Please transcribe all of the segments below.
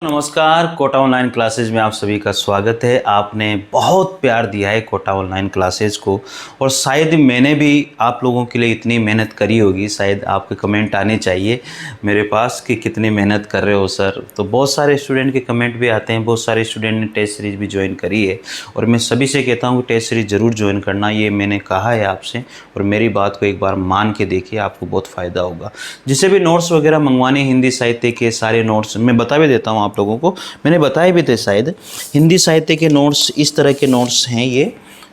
नमस्कार, Kota online classes में आप सभी का स्वागत है। आपने बहुत प्यार दिया है कोटा ऑनलाइन क्लासेज को और शायद मैंने भी आप लोगों के लिए इतनी मेहनत करी होगी। शायद आपके कमेंट आने चाहिए मेरे पास कि कितनी मेहनत कर रहे हो सर। तो बहुत सारे स्टूडेंट के कमेंट भी आते हैं, बहुत सारे स्टूडेंट ने टेस्ट सीरीज़ भी ज्वाइन करी है और मैं सभी से कहता हूँ कि टेस्ट सीरीज़ ज़रूर ज्वाइन करना। ये मैंने कहा है आपसे और मेरी बात को एक बार मान के देखिए, आपको बहुत फ़ायदा होगा। जिसे भी नोट्स वगैरह मंगवाने हिंदी साहित्य के सारे नोट्स मैं बता भी देता हूँ आप लोगों को, मैंने बताए भी थे शायद। हिंदी साहित्य के नोट्स इस तरह के नोट्स हैं,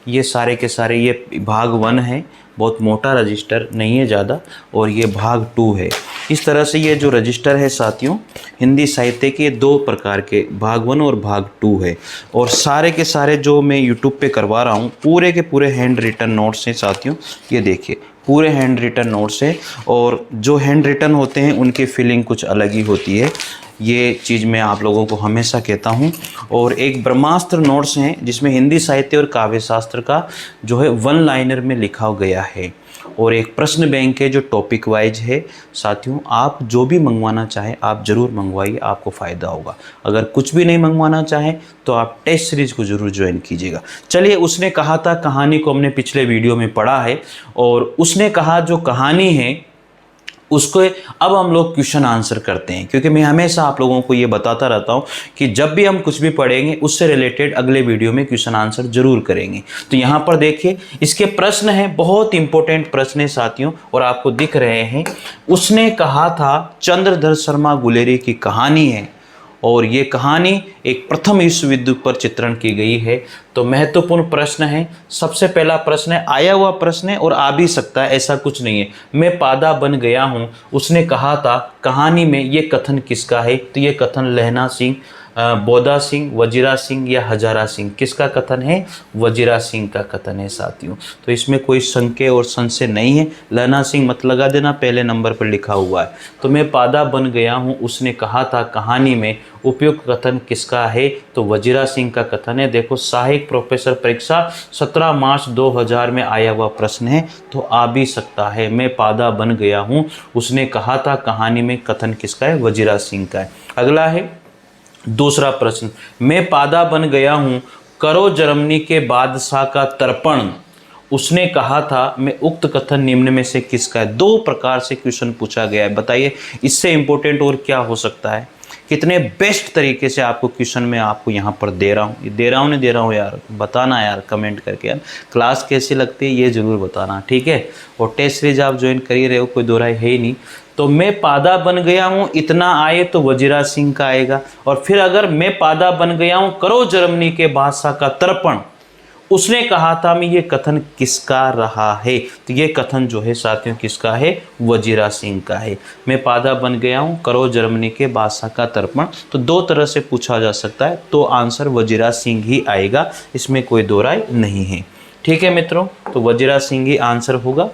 ये सारे के सारे। ये भाग 1 है, बहुत मोटा रजिस्टर नहीं है ज़्यादा, और ये भाग 2 है। इस तरह से ये जो रजिस्टर है साथियों, हिंदी साहित्य के 2 प्रकार के, भाग 1 और भाग 2 है। और सारे के सारे जो मैं यूट्यूब पे करवा रहा हूँ पूरे के पूरे हैंड रिटन नोट्स हैं साथियों। ये देखिए पूरे हैंड रिटन नोट्स है, और जो हैंड रिटन होते हैं उनकी फीलिंग कुछ अलग ही होती है। ये चीज़ मैं आप लोगों को हमेशा कहता हूँ। और एक ब्रह्मास्त्र नोट्स हैं जिसमें हिंदी साहित्य और काव्य शास्त्र का जो है 1 लाइनर में लिखा गया है, और एक प्रश्न बैंक है जो टॉपिक वाइज है साथियों। आप जो भी मंगवाना चाहें आप ज़रूर मंगवाइए, आपको फ़ायदा होगा। अगर कुछ भी नहीं मंगवाना चाहें तो आप टेस्ट सीरीज़ को ज़रूर ज्वाइन कीजिएगा। चलिए, उसने कहा था कहानी को हमने पिछले वीडियो में पढ़ा है, और उसने कहा जो कहानी है उसको अब हम लोग क्वेश्चन आंसर करते हैं, क्योंकि मैं हमेशा आप लोगों को ये बताता रहता हूँ कि जब भी हम कुछ भी पढ़ेंगे उससे रिलेटेड अगले वीडियो में क्वेश्चन आंसर जरूर करेंगे। तो यहाँ पर देखिए इसके प्रश्न हैं, बहुत इंपॉर्टेंट प्रश्न है साथियों, और आपको दिख रहे हैं। उसने कहा था चंद्रधर शर्मा गुलेरी की कहानी है, और ये कहानी एक प्रथम विश्व युद्ध पर चित्रण की गई है। तो महत्वपूर्ण प्रश्न है। सबसे पहला प्रश्न है, आया हुआ प्रश्न है और आ भी सकता है, ऐसा कुछ नहीं है। मैं पादा बन गया हूँ, उसने कहा था कहानी में, ये कथन किसका है? तो ये कथन लहना सिंह, बोदा सिंह, वजीरा सिंह या हजारा सिंह, किसका कथन है? वजीरा सिंह का कथन है साथियों। तो इसमें कोई संशय और संशय नहीं है। लहना सिंह मत लगा देना, पहले नंबर पर लिखा हुआ है। तो मैं पादा बन गया हूँ, उसने कहा था कहानी में, उपयुक्त कथन किसका है? तो वजीरा सिंह का कथन है। देखो सहायक प्रोफेसर परीक्षा 17 मार्च 2000 में आया हुआ प्रश्न है, तो आ भी सकता है। मैं पादा बन गया हूँ, उसने कहा था कहानी में, कथन किसका है? वजीरा सिंह का है। अगला है दूसरा प्रश्न, मैं पादा बन गया हूँ, करो जर्मनी के बादशाह का तर्पण, उसने कहा था। मैं उक्त कथन निम्न में से किसका है? 2 प्रकार से क्वेश्चन पूछा गया है। बताइए इससे इंपॉर्टेंट और क्या हो सकता है? कितने बेस्ट तरीके से आपको क्वेश्चन में आपको यहाँ पर दे रहा हूँ। दे रहा हूँ नहीं दे रहा हूँ यार, बताना यार कमेंट करके यार। क्लास कैसी लगती है ये ज़रूर बताना, ठीक है। और टेस्ट सीरीज आप ज्वाइन कर ही रहे हो, कोई दो राय है ही नहीं। तो मैं पादा बन गया हूँ, इतना आए तो वजीरा सिंह का आएगा। और फिर अगर मैं पादा बन गया हूँ, करो जर्मनी के बादशाह का तर्पण, उसने कहा था, मैं ये कथन किसका रहा है? तो ये कथन जो है साथियों किसका है? वजीरा सिंह का है। मैं पादा बन गया हूँ, करो जर्मनी के बादशाह का तर्पण। तो 2 तरह से पूछा जा सकता है, तो आंसर वजीरा सिंह ही आएगा, इसमें कोई दो राय नहीं है। ठीक है मित्रों, तो वजीरा सिंह ही आंसर होगा।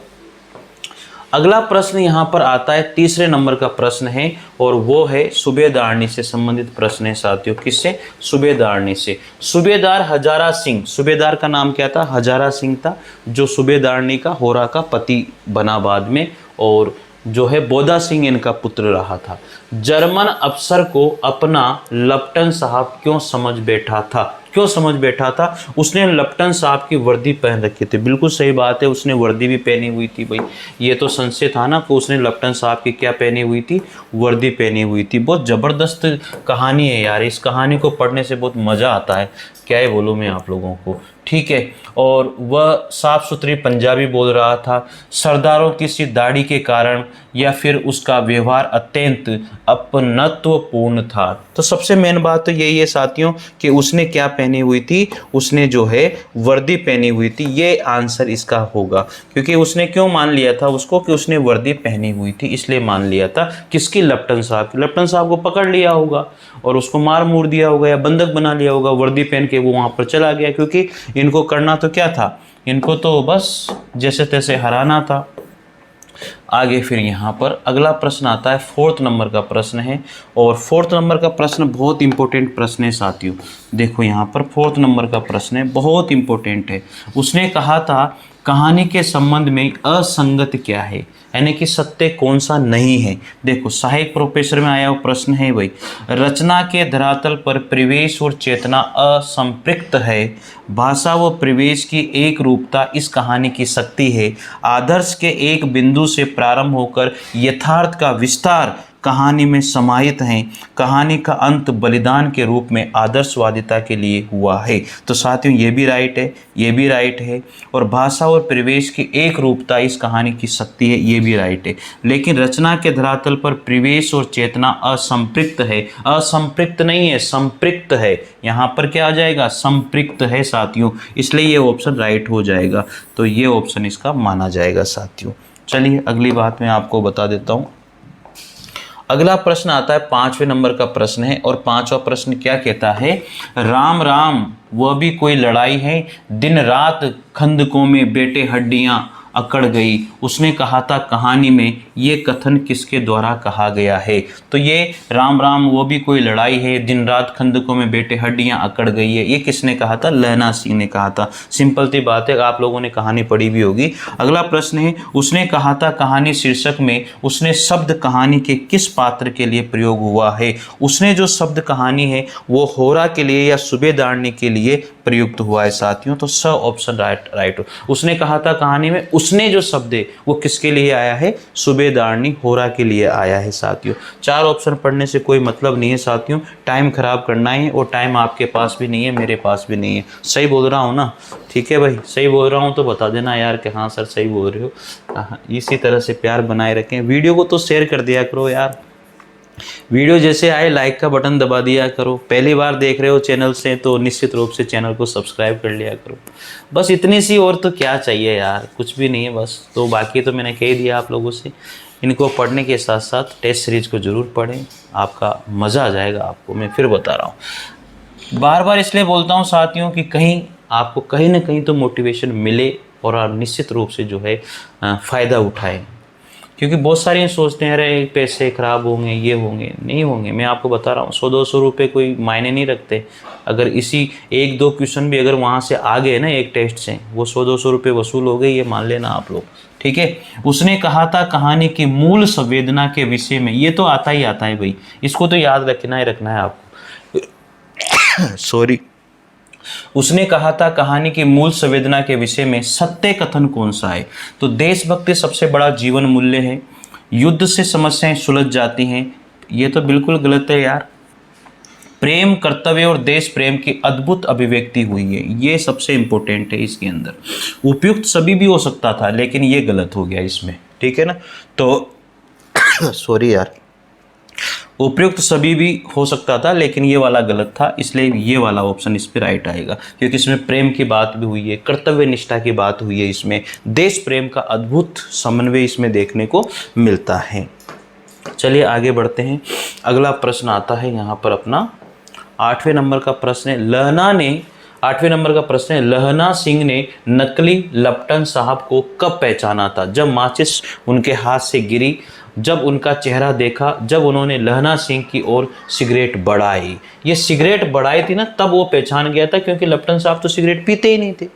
अगला प्रश्न यहाँ पर आता है, तीसरे नंबर का प्रश्न है, और वो है सूबेदारनी से संबंधित प्रश्न है साथियों। किससे? सूबेदारनी से। सूबेदार हजारा सिंह, सूबेदार का नाम क्या था? हजारा सिंह था, जो सूबेदारनी का, होरा का पति बना बाद में, और जो है बोदा सिंह इनका पुत्र रहा था। जर्मन अफसर को अपना लेफ्टिनेंट साहब क्यों समझ बैठा था? क्यों समझ बैठा था? उसने लेफ्टिनेंट साहब की वर्दी पहन रखी थी। बिल्कुल सही बात है, उसने वर्दी भी पहनी हुई थी भाई। ये तो संशय था ना, कि उसने लेफ्टिनेंट साहब की क्या पहनी हुई थी? वर्दी पहनी हुई थी। बहुत ज़बरदस्त कहानी है यार, इस कहानी को पढ़ने से बहुत मज़ा आता है, क्या ही बोलूँ मैं आप लोगों को, ठीक है। और वह साफ सुथरी पंजाबी बोल रहा था। सरदारों की सी दाढ़ी के कारण या फिर उसका व्यवहार अत्यंत अपनत्वपूर्ण था। तो सबसे मेन बात तो यही है साथियों कि उसने क्या पहनी हुई थी? उसने जो है वर्दी पहनी हुई थी। ये आंसर इसका होगा, क्योंकि उसने क्यों मान लिया था उसको कि उसने वर्दी पहनी हुई थी, इसलिए मान लिया था। किसकी? लेफ्टिनेंट साहब की। लेफ्टिनेंट साहब को पकड़ लिया होगा और उसको मार मूर दिया होगा या बंधक बना लिया होगा। वर्दी पहन के वो वहाँ पर चला गया, क्योंकि इनको करना तो क्या था? इनको तो बस जैसे तैसे हराना था। आगे फिर यहाँ पर अगला प्रश्न आता है, 4th नंबर का प्रश्न है, और 4th नंबर का प्रश्न बहुत इंपॉर्टेंट प्रश्न है साथियों। देखो यहाँ पर 4th नंबर का प्रश्न है, बहुत इंपॉर्टेंट है। उसने कहा था कहानी के संबंध में असंगत क्या है, यानी कि सत्य कौन सा नहीं है। देखो साहित्य प्रोफेसर में आया हुआ प्रश्न है भाई, रचना के धरातल पर प्रवेश और चेतना असंपृक्त है, भाषा व प्रवेश की एक रूपता इस कहानी की शक्ति है, आदर्श के एक बिंदु से प्रारंभ होकर यथार्थ का विस्तार कहानी में समाहित हैं, कहानी का अंत बलिदान के रूप में आदर्शवादिता के लिए हुआ है। तो साथियों ये भी राइट है, ये भी राइट है, और भाषा और परिवेश की एक रूपता इस कहानी की शक्ति है, ये भी राइट है। लेकिन रचना के धरातल पर प्रवेश और चेतना असंपृक्त है, असंपृक्त नहीं है, संपृक्त है। यहाँ पर क्या आ जाएगा, संपृक्त है साथियों, इसलिए ये ऑप्शन राइट हो जाएगा। तो ये ऑप्शन इसका माना जाएगा साथियों। चलिए अगली बात मैं आपको बता देता हूँ। अगला प्रश्न आता है 5वें नंबर का प्रश्न है, और 5वां प्रश्न क्या कहता है, राम राम वह भी कोई लड़ाई है, दिन रात खंदकों में बेटे हड्डियां अकड़ गई, उसने कहा था कहानी में, ये कथन किसके द्वारा कहा गया है। तो ये राम राम वो भी कोई लड़ाई है, दिन रात खंदकों में बेटे हड्डियां अकड़ गई है, ये किसने कहा था, लहना सिंह ने कहा था। सिंपल सी बात है, आप लोगों ने कहानी पढ़ी भी होगी। अगला प्रश्न है, उसने कहा था कहानी शीर्षक में उसने शब्द कहानी के किस पात्र के लिए प्रयोग हुआ है। उसने जो शब्द कहानी है वो होरा के लिए या सूबेदारनी के लिए प्रयुक्त हुआ है साथियों। तो स ऑप्शन राइट। उसने कहा था कहानी में, उसने जो शब्द है वो किसके लिए आया है, सूबेदारनी होरा के लिए आया है साथियों। 4 ऑप्शन पढ़ने से कोई मतलब नहीं है साथियों, टाइम खराब करना है, और टाइम आपके पास भी नहीं है, मेरे पास भी नहीं है। सही बोल रहा हूँ ना, ठीक है भाई, सही बोल रहा हूँ तो बता देना यार कि हाँ सर सही बोल रहे हो। इसी तरह से प्यार बनाए रखें, वीडियो को तो शेयर कर दिया करो यार, वीडियो जैसे आए लाइक का बटन दबा दिया करो, पहली बार देख रहे हो चैनल से तो निश्चित रूप से चैनल को सब्सक्राइब कर लिया करो। बस इतनी सी, और तो क्या चाहिए यार, कुछ भी नहीं है बस। तो बाकी तो मैंने कह दिया आप लोगों से, इनको पढ़ने के साथ साथ टेस्ट सीरीज को ज़रूर पढ़ें, आपका मज़ा आ जाएगा आपको। मैं फिर बता रहा हूँ, बार बार इसलिए बोलता हूँ साथियों कि कहीं आपको कहीं ना कहीं तो मोटिवेशन मिले, और आप निश्चित रूप से जो है फ़ायदा उठाएँ। क्योंकि बहुत सारे सोचते हैं अरे पैसे ख़राब होंगे, ये होंगे, नहीं होंगे। मैं आपको बता रहा हूँ 100-200 रुपये कोई मायने नहीं रखते। अगर इसी 1-2 क्वेश्चन भी अगर वहाँ से आ गए ना एक टेस्ट से, वो 100-200 रुपये वसूल हो गए, ये मान लेना आप लोग, ठीक है। उसने कहा था कहानी की मूल संवेदना के विषय में, ये तो आता ही आता है भाई, इसको तो याद रखना है आपको। सॉरी। उसने कहा था कहानी की मूल संवेदना के विषय में सत्य कथन कौन सा है। तो देशभक्ति सबसे बड़ा जीवन मूल्य है, युद्ध से समस्याएं सुलझ जाती हैं, ये तो बिल्कुल गलत है यार। प्रेम, कर्तव्य और देश प्रेम की अद्भुत अभिव्यक्ति हुई है, ये सबसे इंपॉर्टेंट है इसके अंदर। उपयुक्त सभी भी हो सकता था, लेकिन ये गलत हो गया इसमें, ठीक है ना। तो सॉरी यार, उपयुक्त सभी भी हो सकता था, लेकिन ये वाला गलत था, इसलिए ये वाला ऑप्शन इस पे राइट आएगा। क्योंकि इसमें प्रेम की बात भी हुई है, कर्तव्य निष्ठा की बात हुई है, इसमें देश प्रेम का अद्भुत समन्वय इसमें देखने को मिलता है। चलिए आगे बढ़ते हैं। अगला प्रश्न आता है यहाँ पर अपना 8वें नंबर का प्रश्न है, 8वें नंबर का प्रश्न है, लहना सिंह ने नकली लपटन साहब को कब पहचाना था। जब माचिस उनके हाथ से गिरी, जब उनका चेहरा देखा, जब उन्होंने लहना सिंह की ओर सिगरेट बढ़ाई। ये सिगरेट बढ़ाई थी ना, तब वो पहचान गया था, क्योंकि लपटन साहब तो सिगरेट पीते ही नहीं थे,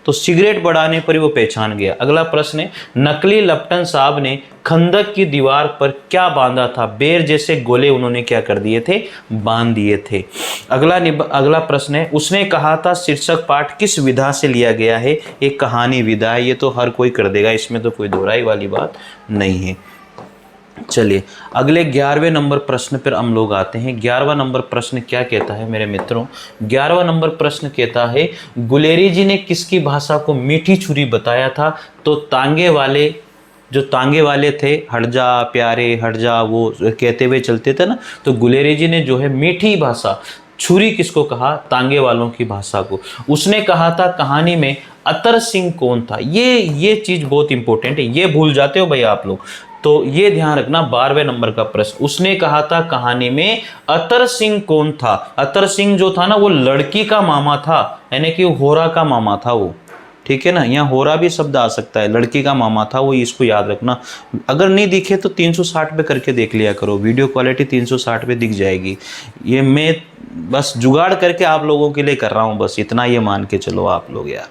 तो सिगरेट बढ़ाने पर ही वो पहचान गया। अगला प्रश्न है, नकली लपटन साहब ने खंदक की दीवार पर क्या बांधा था। बेर जैसे गोले उन्होंने क्या कर दिए थे, बांध दिए थे। अगला प्रश्न है, उसने कहा था शीर्षक पाठ किस विधा से लिया गया है। एक कहानी विधा है, ये तो हर कोई कर देगा, इसमें तो कोई दोहराई वाली बात नहीं है। चलिए अगले 11वें नंबर प्रश्न पर हम लोग आते हैं। 11वां नंबर प्रश्न क्या कहता है मेरे मित्रों, 11वां नंबर प्रश्न कहता है, गुलेरी जी ने किसकी भाषा को मीठी छुरी बताया था। तो तांगे वाले थे, हट जा प्यारे हट जा, वो कहते हुए चलते थे ना, तो गुलेरी जी ने जो है मीठी भाषा, छुरी किसको कहा, तांगे वालों की भाषा को। उसने कहा था कहानी में अतर सिंह कौन था। ये चीज़ बहुत इंपॉर्टेंट है, ये भूल जाते हो भाई आप लोग, तो ये ध्यान रखना। 12वें नंबर का प्रश्न, उसने कहा था कहानी में अतर सिंह कौन था। अतर सिंह जो था ना, वो लड़की का मामा था, यानी कि होरा का मामा था वो, ठीक है ना। यहाँ होरा भी शब्द आ सकता है, लड़की का मामा था वो, इसको याद रखना। अगर नहीं दिखे तो 360 पे करके देख लिया करो, वीडियो क्वालिटी 360 पे दिख जाएगी। ये मैं बस जुगाड़ करके आप लोगों के लिए कर रहा हूँ, बस इतना ये मान के चलो आप लोग यार।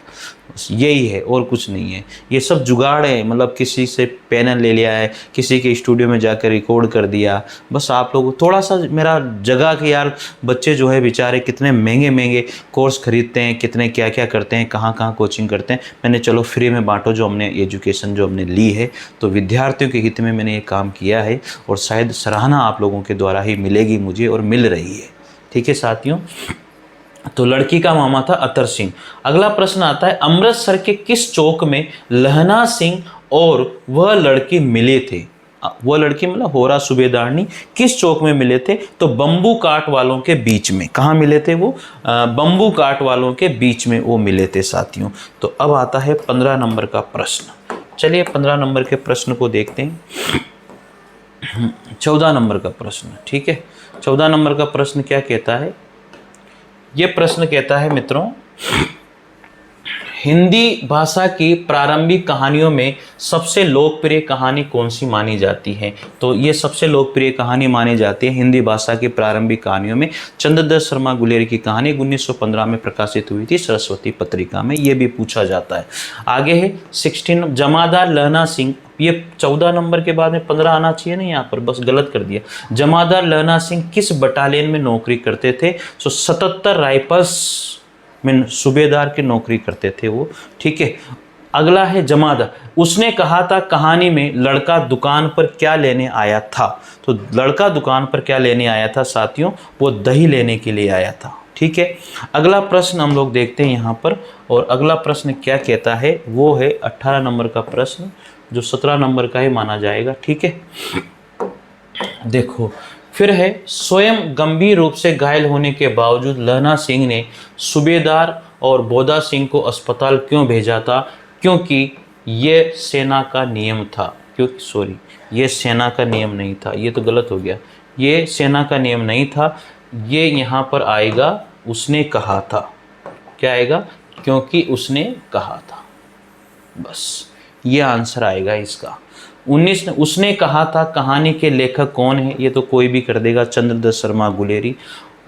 बस यही है और कुछ नहीं है। ये सब जुगाड़ है, मतलब किसी से पैनल ले लिया है, किसी के स्टूडियो में जाकर रिकॉर्ड कर दिया। बस आप लोग थोड़ा सा मेरा जगह कि यार बच्चे जो है बेचारे कितने महंगे महंगे कोर्स खरीदते हैं, कितने क्या क्या करते हैं, कहाँ कहाँ कोचिंग करते हैं। मैंने चलो फ्री में बांटो जो हमने एजुकेशन जो हमने ली है, तो विद्यार्थियों के हित में मैंने ये काम किया है और शायद सराहना आप लोगों के द्वारा ही मिलेगी मुझे और मिल रही है। ठीक है साथियों, तो लड़की का मामा था अतर सिंह। अगला प्रश्न आता है, अमृतसर के किस चौक में लहना सिंह और वह लड़की मिले थे? वह लड़की मतलब होरा सूबेदारनी किस चौक में मिले थे? तो बम्बू काट वालों के बीच में। कहाँ मिले थे वो? बम्बू काट वालों के बीच में वो मिले थे साथियों। तो अब आता है 15 नंबर का प्रश्न। चलिए 15 नंबर के प्रश्न को देखते हैं। 14 नंबर का प्रश्न, ठीक है। 14 नंबर का प्रश्न क्या कहता है? ये प्रश्न कहता है मित्रों, हिंदी भाषा की प्रारंभिक कहानियों में सबसे लोकप्रिय कहानी कौन सी मानी जाती है? तो ये सबसे लोकप्रिय कहानी मानी जाती है हिंदी भाषा की प्रारंभिक कहानियों में चंद्रदत्त शर्मा गुलेरी की कहानी 1915 में प्रकाशित हुई थी सरस्वती पत्रिका में। ये भी पूछा जाता है। आगे है 16 जमादार लहना सिंह। ये 14 नंबर के बाद में 15 आना चाहिए ना, यहाँ पर बस गलत कर दिया। जमादार लहना सिंह किस बटालियन में नौकरी करते थे? तो 77 राइफल्स में सूबेदार की नौकरी करते थे वो। ठीक है। अगला है जमादार। उसने कहा था कहानी में लड़का दुकान पर क्या लेने आया था? तो लड़का दुकान पर क्या लेने आया था साथियों? वो दही लेने के लिए आया था। ठीक है। अगला प्रश्न हम लोग देखते हैं यहाँ पर, और अगला प्रश्न क्या कहता है वो है 18 नंबर का प्रश्न, जो 17 नंबर का ही माना जाएगा। ठीक है। देखो फिर है, स्वयं गंभीर रूप से घायल होने के बावजूद लहना सिंह ने सूबेदार और बोदा सिंह को अस्पताल क्यों भेजा था? क्योंकि ये सेना का नियम था। क्योंकि सॉरी, ये सेना का नियम नहीं था, ये तो गलत हो गया। ये सेना का नियम नहीं था, ये यहाँ पर आएगा उसने कहा था। क्या आएगा? क्योंकि उसने कहा था। बस ये आंसर आएगा इसका। 19 उसने कहा था कहानी के लेखक कौन है? ये तो कोई भी कर देगा, चंद्रदत्त शर्मा गुलेरी।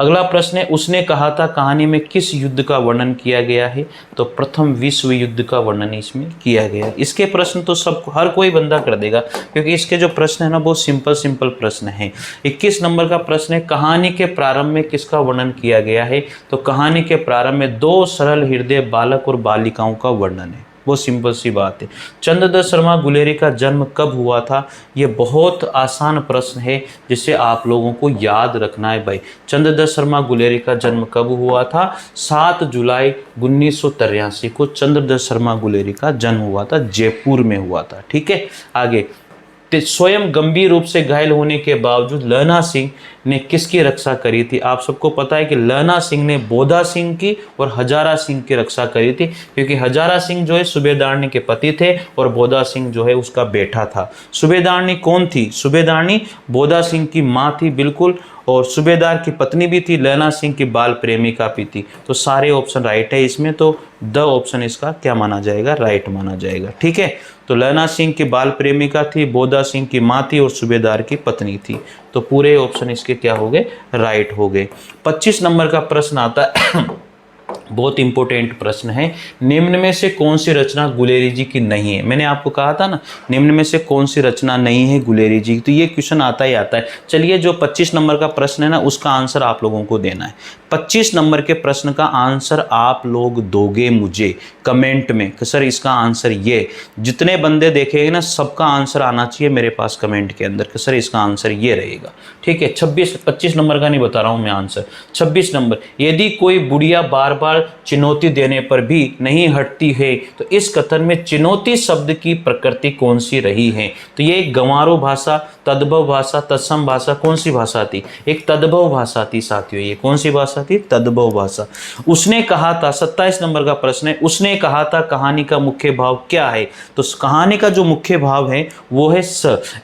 अगला प्रश्न है, उसने कहा था कहानी में किस युद्ध का वर्णन किया गया है? तो प्रथम विश्व युद्ध का वर्णन इसमें किया गया है। इसके प्रश्न तो सब हर कोई बंदा कर देगा, क्योंकि इसके जो प्रश्न है ना बहुत सिंपल प्रश्न है। 21 नंबर का प्रश्न है, कहानी के प्रारंभ में किसका वर्णन किया गया है? तो कहानी के प्रारंभ में 2 सरल हृदय बालक और बालिकाओं का वर्णन है। वो सिंपल सी बात है। चंद्रदत्त शर्मा गुलेरी का जन्म कब हुआ था? ये बहुत आसान प्रश्न है जिसे आप लोगों को याद रखना है भाई। चंद्रदत्त शर्मा गुलेरी का जन्म कब हुआ था? 7 जुलाई 1983 को चंद्रदत्त शर्मा गुलेरी का जन्म हुआ था, जयपुर में हुआ था। ठीक है। आगे, स्वयं गंभीर रूप से घायल होने के बावजूद लहना सिंह ने किसकी रक्षा करी थी? आप सबको पता है कि लहना सिंह ने बोधा सिंह की और हजारा सिंह की रक्षा करी थी, क्योंकि हजारा सिंह जो है सूबेदारनी के पति थे और बोधा सिंह जो है उसका बेटा था। सूबेदारनी कौन थी? सूबेदारनी बोधा सिंह की माँ थी, बिल्कुल, और सूबेदार की पत्नी भी थी, लहना सिंह की बाल प्रेमिका भी थी। तो सारे ऑप्शन राइट है इसमें, तो द ऑप्शन इसका क्या माना जाएगा? राइट माना जाएगा। ठीक है। तो लहना सिंह की बाल प्रेमिका थी, बोधा सिंह की माँ थी और सूबेदार की पत्नी थी। तो पूरे ऑप्शन इसके क्या हो गए? राइट हो गए। 25 नंबर का प्रश्न आता है बहुत इंपॉर्टेंट प्रश्न है, निम्न में से कौन सी रचना गुलेरी जी की नहीं है? मैंने आपको कहा था ना, निम्न में से कौन सी रचना नहीं है गुलेरी जी की, तो ये क्वेश्चन आता ही आता है। चलिए जो 25 नंबर का प्रश्न है ना, उसका आंसर आप लोगों को देना है। 25 नंबर के प्रश्न का आंसर आप लोग दोगे मुझे कमेंट में कि सर इसका आंसर ये। जितने बंदे देखेंगे ना, सबका आंसर आना चाहिए मेरे पास कमेंट के अंदर कि सर इसका आंसर ये रहेगा। ठीक है। 25 नंबर का नहीं बता रहा हूँ मैं आंसर। 26 नंबर, यदि कोई बुढ़िया बार बार चुनौती देने पर भी नहीं हटती है तो इस कथन में चुनौती शब्द की प्रकृति कौन सी रही है? तो ये गंवारो भाषा, तद्भव भाषा, तत्सम भाषा, कौन सी भाषा थी? एक तद्भव भाषा थी साथियों। ये कौन सी भाषा थी? तद्भव भाषा। उसने कहा था, 27 नंबर का प्रश्न है, उसने कहा था कहानी का मुख्य भाव क्या है? तो कहानी का जो मुख्य भाव है वो है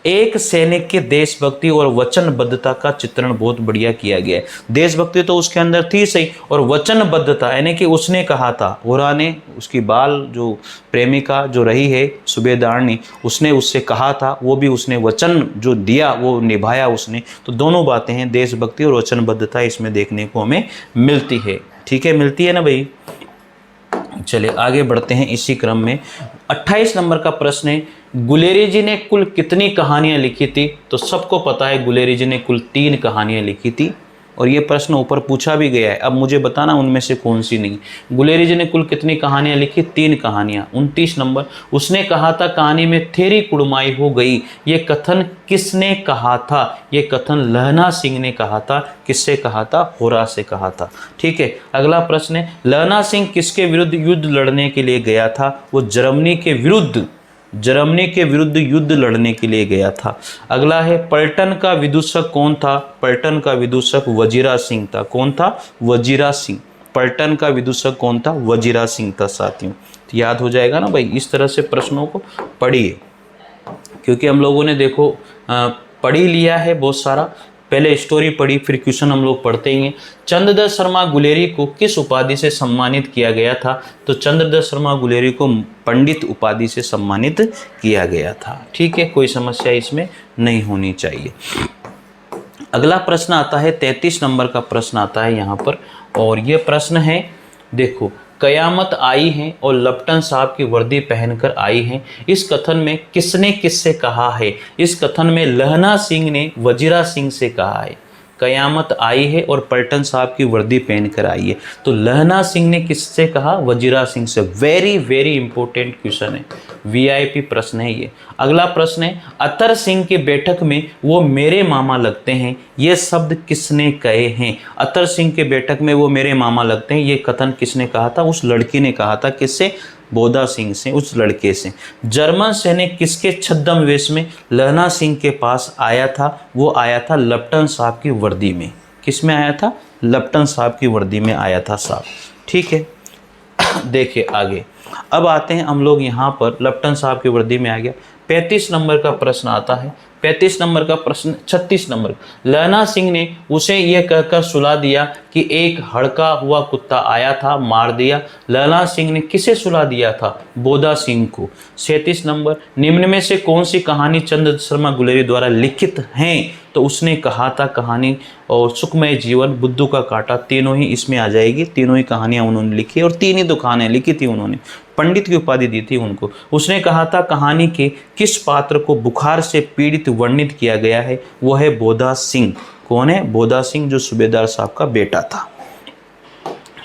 एक सैनिक के देशभक्ति और वचनबद्धता का चित्रण बहुत बढ़िया किया गया है। देशभक्ति तो उसके अंदर थी सही, और वचनबद्धता यानी कि उसने कहा था, होरा ने, उसकी बाल जो प्रेमिका जो रही है सूबेदारनी, उसने उससे कहा था, वो भी उसने वचन जो दिया वो निभाया उसने। तो दोनों बातें हैं, देशभक्ति और वचनबद्धता इसमें देखने को हमें मिलती है। ठीक है, मिलती है ना भाई। चलिए आगे बढ़ते हैं इसी क्रम में। 28 नंबर का प्रश्न है, गुलेरी जी ने कुल कितनी कहानियां लिखी थी? तो सबको पता है गुलेरी जी ने कुल 3 कहानियां लिखी थी और ये प्रश्न ऊपर पूछा भी गया है। अब मुझे बताना उनमें से कौन सी नहीं। गुलेरी जी ने कुल कितनी कहानियां लिखी? 3 कहानियां। 29 नंबर, उसने कहा था कहानी में थेरी कुड़माई हो गई, ये कथन किसने कहा था? ये कथन लहना सिंह ने कहा था। किससे कहा था? होरा से कहा था। ठीक है, अगला प्रश्न है, लहना सिंह किसके विरुद्ध युद्ध लड़ने के लिए गया था? वो जर्मनी के विरुद्ध युद्ध लड़ने के लिए गया था। अगला है, पलटन का विदूषक कौन था? पलटन का विदूषक वजीरा सिंह था। कौन था? वजीरा सिंह। पलटन का विदूषक कौन था? वजीरा सिंह था साथियों। तो याद हो जाएगा ना भाई, इस तरह से प्रश्नों को पढ़िए, क्योंकि हम लोगों ने देखो पढ़ ही लिया है बहुत सारा। पहले स्टोरी पढ़ी, फिर क्वेश्चन हम लोग पढ़ते ही हैं। चंद्रदत्त शर्मा गुलेरी को किस उपाधि से सम्मानित किया गया था? तो चंद्रदत्त शर्मा गुलेरी को पंडित उपाधि से सम्मानित किया गया था। ठीक है, कोई समस्या इसमें नहीं होनी चाहिए। अगला प्रश्न आता है 33 नंबर का प्रश्न आता है यहाँ पर, और ये प्रश्न है, देखो, कयामत आई है और लपटन साहब की वर्दी पहनकर आई हैं, इस कथन में किसने किससे कहा है? इस कथन में लहना सिंह ने वजीरा सिंह से कहा है। कयामत आई है और पलटन साहब की वर्दी पहनकर आई है, तो लहना सिंह ने किससे कहा? वजीरा सिंह से। वेरी वेरी इंपॉर्टेंट क्वेश्चन है, वीआईपी प्रश्न है ये। अगला प्रश्न है, अतर सिंह की बैठक में वो मेरे मामा लगते हैं, ये शब्द किसने कहे हैं? अतर सिंह के बैठक में वो मेरे मामा लगते हैं, ये कथन किसने कहा था? उस लड़की ने कहा था। किससे? बोधा सिंह से, उस लड़के से। जर्मन सैनिक किसके छद्म वेश में लहना सिंह के पास आया था? वो आया था लपटन साहब की वर्दी में। किस में आया था? लपटन साहब की वर्दी में आया था साहब। ठीक है, देखिए आगे। अब आते हैं हम लोग यहाँ पर, लपटन साहब की वर्दी में आ गया। 35 नंबर का प्रश्न आता है। 35 नंबर का प्रश्न, 36 नंबर, लहना सिंह ने उसे यह कहकर सुला दिया कि एक हड़का हुआ कुत्ता आया था, मार दिया। लहना सिंह ने किसे सुला दिया था? बोधा सिंह को। 37 नंबर, निम्न में से कौन सी कहानी चंद्रदत्त शर्मा गुलेरी द्वारा लिखित हैं? तो उसने कहा था कहानी और सुखमय जीवन, बुद्धू का कांटा, तीनों ही इसमें आ जाएगी। तीनों ही कहानियां उन्होंने लिखी और 3 ही दुकानें लिखी थी उन्होंने। पंडित की उपाधि दी थी उनको। उसने कहा था कहानी के किस पात्र को बुखार से पीड़ित वर्णित किया गया है? वो है बोधा सिंह। कौन है? बोधा सिंह, जो सूबेदार साहब का बेटा था।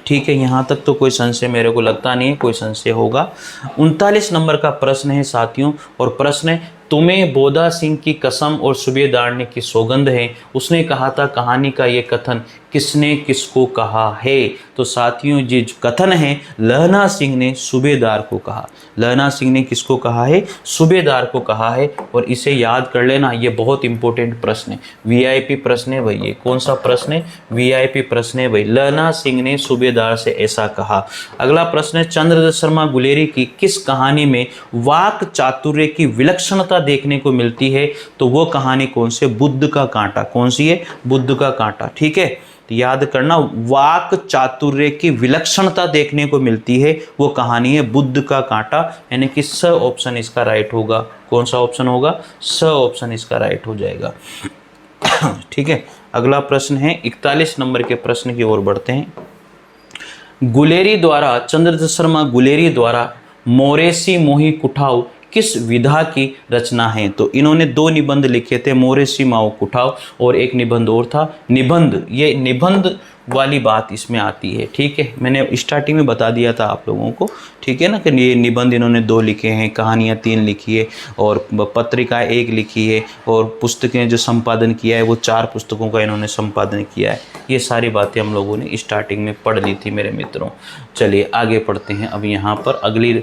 ठीक है, यहाँ तक तो कोई संशय मेरे को लगता नहीं है कोई संशय होगा। 39 नंबर का प्रश्न है साथियों, और प्रश्न है, तुम्हें बोधा सिंह की कसम और सूबेदार ने की सौगंध है, उसने कहा था कहानी का ये कथन किसने किसको कहा है? तो साथियों ये जो कथन है, लहना सिंह ने सूबेदार को कहा। लहना सिंह ने किसको कहा है? सूबेदार को कहा है। और इसे याद कर लेना, ये बहुत इंपॉर्टेंट प्रश्न है, वीआईपी प्रश्न है भाई। ये कौन सा प्रश्न है? वीआईपी प्रश्न है भाई। लहना सिंह ने सूबेदार से ऐसा कहा। अगला प्रश्न है, चंद्रदत्त शर्मा गुलेरी की किस कहानी में वाक चातुर्य की विलक्षणता देखने को मिलती है? तो वो कहानी कौन सी? बुद्ध का कांटा। कौन सी है? बुद्ध का कांटा। ठीक है, तो याद करना, वाक चातुर्य की विलक्षणता देखने को मिलती है, वो कहानी है बुद्ध का कांटा, यानी कि स ऑप्शन इसका राइट होगा। कौन सा ऑप्शन होगा? स ऑप्शन इसका राइट हो जाएगा। ठीक है, अगला प्रश्न है 41 नंबर के प्रश्न की ओर बढ़ते हैं। गुलेरी द्वारा, चंद्रदत्त शर्मा गुलेरी द्वारा मोरेसी मोही कुठाव किस विधा की रचना है? तो इन्होंने 2 निबंध लिखे थे, मोरेसी माओ कुठाव, और एक निबंध और था निबंध। ये निबंध वाली बात इसमें आती है। ठीक है, मैंने स्टार्टिंग में बता दिया था आप लोगों को। ठीक है ना, कि ये निबंध इन्होंने 2 लिखे हैं, कहानियाँ 3 लिखी है, और पत्रिकाएं 1 लिखी है, और पुस्तकें जो संपादन किया है वो 4 पुस्तकों का इन्होंने संपादन किया है। ये सारी बातें हम लोगों ने स्टार्टिंग में पढ़ ली थी मेरे मित्रों। चलिए आगे पढ़ते हैं। अब यहाँ पर अगली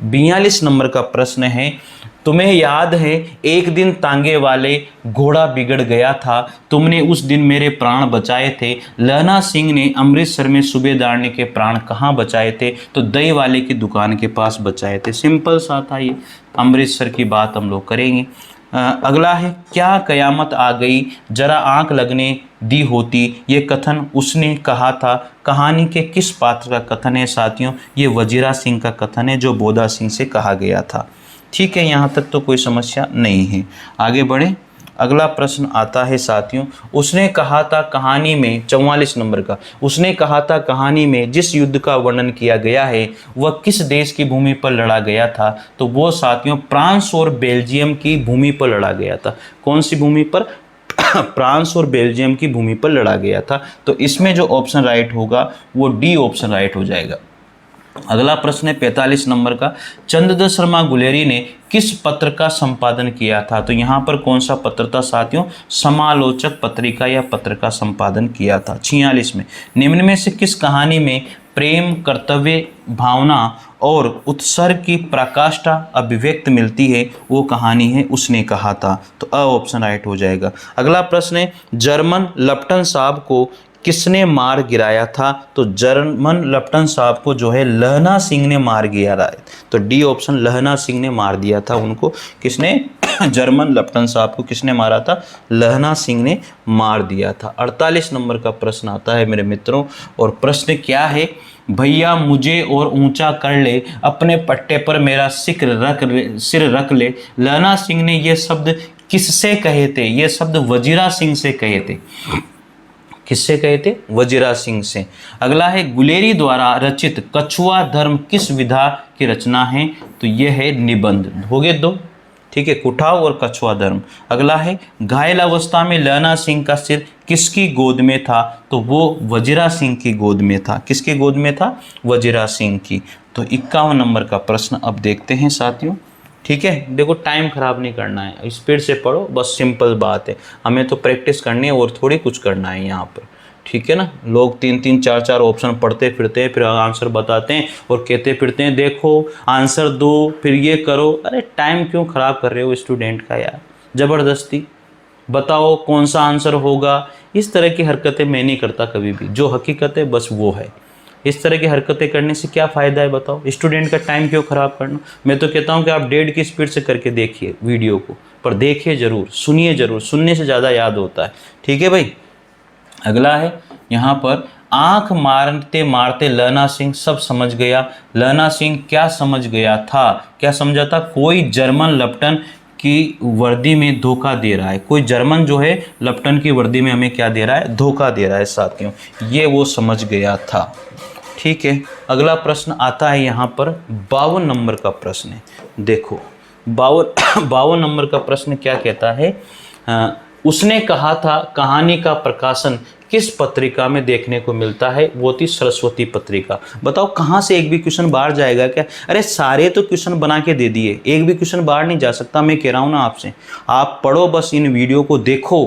42 नंबर का प्रश्न है, तुम्हें याद है एक दिन तांगे वाले घोड़ा बिगड़ गया था, तुमने उस दिन मेरे प्राण बचाए थे। लहना सिंह ने अमृतसर में सूबेदारनी के प्राण कहाँ बचाए थे? तो दही वाले की दुकान के पास बचाए थे। सिंपल सा था ये, अमृतसर की बात हम लोग करेंगे। अगला है, क्या कयामत आ गई, जरा आंख लगने दी होती, ये कथन उसने कहा था, कहानी के किस पात्र का कथन है? साथियों ये वजीरा सिंह का कथन है, जो बोधा सिंह से कहा गया था। ठीक है, यहाँ तक तो कोई समस्या नहीं है। आगे बढ़े, अगला प्रश्न आता है साथियों, उसने कहा था कहानी में, 44 नंबर का, उसने कहा था कहानी में जिस युद्ध का वर्णन किया गया है वह किस देश की भूमि पर लड़ा गया था? तो वो साथियों फ्रांस और बेल्जियम की भूमि पर लड़ा गया था। कौन सी भूमि पर? फ्रांस और बेल्जियम की भूमि पर लड़ा गया था। तो इसमें जो ऑप्शन राइट होगा वो डी ऑप्शन राइट हो जाएगा। अगला प्रश्न है 45 नंबर का, चंद्रदत्त शर्मा गुलेरी ने किस पत्र का संपादन किया था? तो यहाँ पर कौन सा पत्र था साथियों? समालोचक पत्रिका या पत्र का संपादन किया था। 46 में, निम्न में से किस कहानी में प्रेम, कर्तव्य भावना और उत्सर्ग की पराकाष्ठा अभिव्यक्त मिलती है? वो कहानी है उसने कहा था। तो अ ऑप्शन राइट हो जाएगा। अगला प्रश्न है, जर्मन लप्टन साहब को किसने मार गिराया था? तो जर्मन लप्टन साहब को जो है लहना सिंह ने मार गिराया। तो डी ऑप्शन, लहना सिंह ने मार दिया था उनको। किसने? जर्मन लप्टन साहब को किसने मारा था? लहना सिंह ने मार दिया था। 48 नंबर का प्रश्न आता है मेरे मित्रों, और प्रश्न क्या है? भैया मुझे और ऊंचा कर ले, अपने पट्टे पर मेरा सिर रख ले। लहना सिंह ने ये शब्द किससे कहे थे? ये शब्द वजीरा सिंह से कहे थे। किससे कहे थे? वजीरा सिंह से। अगला है, गुलेरी द्वारा रचित कछुआ धर्म किस विधा की रचना है? तो यह है निबंध। हो गए दो, ठीक है, कुठाव और कछुआ धर्म। अगला है, घायल अवस्था में लहना सिंह का सिर किसकी गोद में था? तो वो वजीरा सिंह की गोद में था। किसकी गोद में था? वजीरा सिंह की। तो 51 नंबर का प्रश्न अब देखते हैं साथियों, ठीक है। देखो टाइम खराब नहीं करना है, स्पीड से पढ़ो, बस सिंपल बात है। हमें तो प्रैक्टिस करनी है और थोड़ी कुछ करना है यहाँ पर, ठीक है ना। लोग 3-3 4-4 ऑप्शन पढ़ते फिरते हैं, फिर आंसर बताते हैं और कहते फिरते हैं देखो आंसर दो, फिर ये करो। अरे टाइम क्यों ख़राब कर रहे हो स्टूडेंट का यार, ज़बरदस्ती बताओ कौन सा आंसर होगा। इस तरह की हरकतें मैं नहीं करता कभी भी, जो हकीकत है बस वो है। इस तरह की हरकतें करने से क्या फ़ायदा है बताओ? स्टूडेंट का टाइम क्यों ख़राब करना। मैं तो कहता हूँ कि आप 1.5 की स्पीड से करके देखिए वीडियो को, पर देखिए ज़रूर, सुनिए ज़रूर, सुनने से ज़्यादा याद होता है, ठीक है भाई। अगला है यहाँ पर, आंख मारते मारते लहना सिंह सब समझ गया। लहना सिंह क्या समझ गया था? क्या समझा था? कोई जर्मन लप्टन की वर्दी में धोखा दे रहा है। कोई जर्मन जो है लप्टन की वर्दी में हमें क्या दे रहा है? धोखा दे रहा है साथियों, ये वो समझ गया था, ठीक है। अगला प्रश्न आता है यहाँ पर 52 नंबर का प्रश्न है। देखो 52 नंबर का प्रश्न क्या कहता है? उसने कहा था कहानी का प्रकाशन किस पत्रिका में देखने को मिलता है? वो थी सरस्वती पत्रिका। बताओ कहाँ से एक भी क्वेश्चन बाहर जाएगा क्या? अरे सारे तो क्वेश्चन बना के दे दिए, एक भी क्वेश्चन बाहर नहीं जा सकता। मैं कह रहा हूँ ना आपसे, आप पढ़ो, बस इन वीडियो को देखो,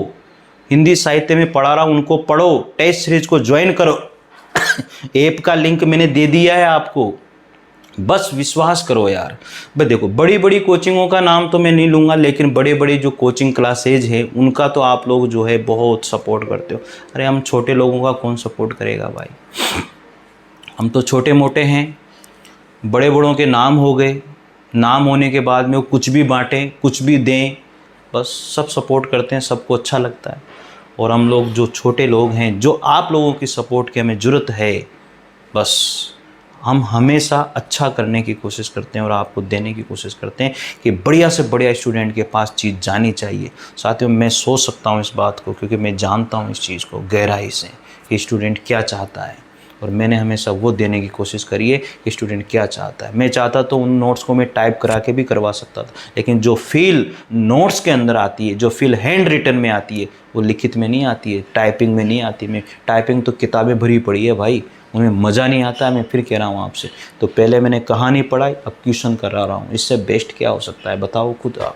हिंदी साहित्य में पढ़ा रहा हूँ उनको पढ़ो, टेस्ट सीरीज को ज्वाइन करो। ऐप का लिंक मैंने दे दिया है आपको, बस विश्वास करो यार। भाई देखो बड़ी बड़ी कोचिंगों का नाम तो मैं नहीं लूँगा, लेकिन बड़े बड़े जो कोचिंग क्लासेज है उनका तो आप लोग जो है बहुत सपोर्ट करते हो। अरे हम छोटे लोगों का कौन सपोर्ट करेगा भाई? हम तो छोटे मोटे हैं, बड़े बड़ों के नाम हो गए, नाम होने के बाद में वो कुछ भी बांटें, कुछ भी दें, बस सब सपोर्ट करते हैं, सबको अच्छा लगता है। और हम लोग जो छोटे लोग हैं, जो आप लोगों की सपोर्ट की हमें ज़रूरत है, बस हम हमेशा अच्छा करने की कोशिश करते हैं और आपको देने की कोशिश करते हैं कि बढ़िया से बढ़िया स्टूडेंट के पास चीज़ जानी चाहिए। साथियों मैं सोच सकता हूँ इस बात को, क्योंकि मैं जानता हूँ इस चीज़ को गहराई से कि स्टूडेंट क्या चाहता है, और मैंने हमेशा वो देने की कोशिश करी है कि स्टूडेंट क्या चाहता है। मैं चाहता तो उन नोट्स को मैं टाइप करा के भी करवा सकता था, लेकिन जो फील नोट्स के अंदर आती है, जो फील हैंड रिटन में आती है, वो लिखित में नहीं आती है, टाइपिंग में नहीं आती। मैं टाइपिंग तो किताबें भरी पड़ी है भाई, उनमें मज़ा नहीं आता है। मैं फिर कह रहा हूँ आपसे, तो पहले मैंने कहानी पढ़ाई, अब ट्यूशन करा रहा हूँ, इससे बेस्ट क्या हो सकता है बताओ खुद आप,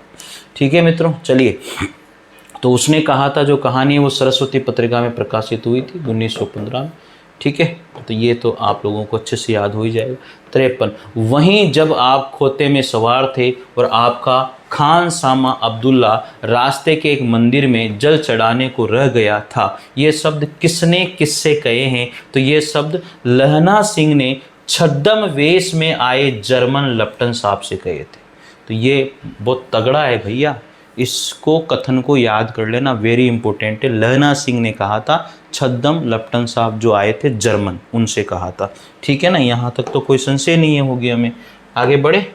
ठीक है मित्रों। चलिए, तो उसने कहा था जो कहानी है वो सरस्वती पत्रिका में प्रकाशित हुई थी 1915 में, ठीक है। तो ये तो आप लोगों को अच्छे से याद हो ही जाएगा। 53, वहीं जब आप खोते में सवार थे और आपका खान सामा अब्दुल्ला रास्ते के एक मंदिर में जल चढ़ाने को रह गया था, ये शब्द किसने किससे कहे हैं? तो ये शब्द लहना सिंह ने छद्म वेश में आए जर्मन लप्टन साहब से कहे थे। तो ये बहुत तगड़ा है भैया, इसको कथन को याद कर लेना, वेरी इंपॉर्टेंट है। लहना सिंह ने कहा था, छद्म लप्टन साहब जो आए थे जर्मन, उनसे कहा था, ठीक है ना। यहाँ तक तो कोई संशय नहीं है होगी हमें। आगे बढ़े,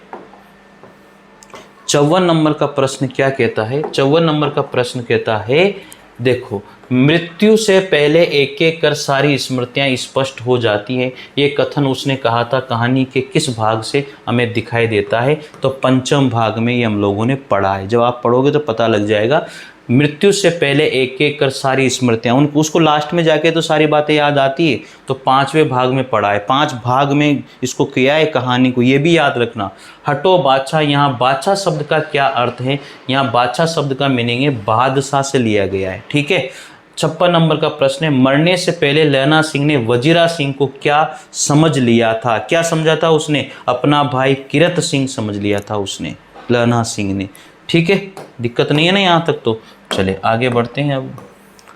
54 नंबर का प्रश्न क्या कहता है? 54 नंबर का प्रश्न कहता है, देखो, मृत्यु से पहले एक एक कर सारी स्मृतियां स्पष्ट हो जाती हैं, ये कथन उसने कहा था। कहानी के किस भाग से हमें दिखाई देता है? तो पंचम भाग में ये हम लोगों ने पढ़ा है। जब आप पढ़ोगे तो पता लग जाएगा। मृत्यु से पहले एक एक कर सारी स्मृतियां, उनको उसको लास्ट में जाके तो सारी बातें याद आती है। तो 5वें भाग में पढ़ा है, 5 भाग में इसको किया है कहानी को। ये भी याद रखना। हटो बादशाह, यहाँ बादशाह शब्द का क्या अर्थ है? यहाँ बादशाह शब्द का मीनिंग है बादशाह से लिया गया है। ठीक है। 56 नंबर का प्रश्न है, मरने से पहले लहना सिंह ने वजीरा सिंह को क्या समझ लिया था? क्या समझा था उसने? अपना भाई किरत सिंह समझ लिया था उसने, लहना सिंह ने। ठीक है, दिक्कत नहीं है ना यहाँ तक? तो चले आगे बढ़ते हैं। अब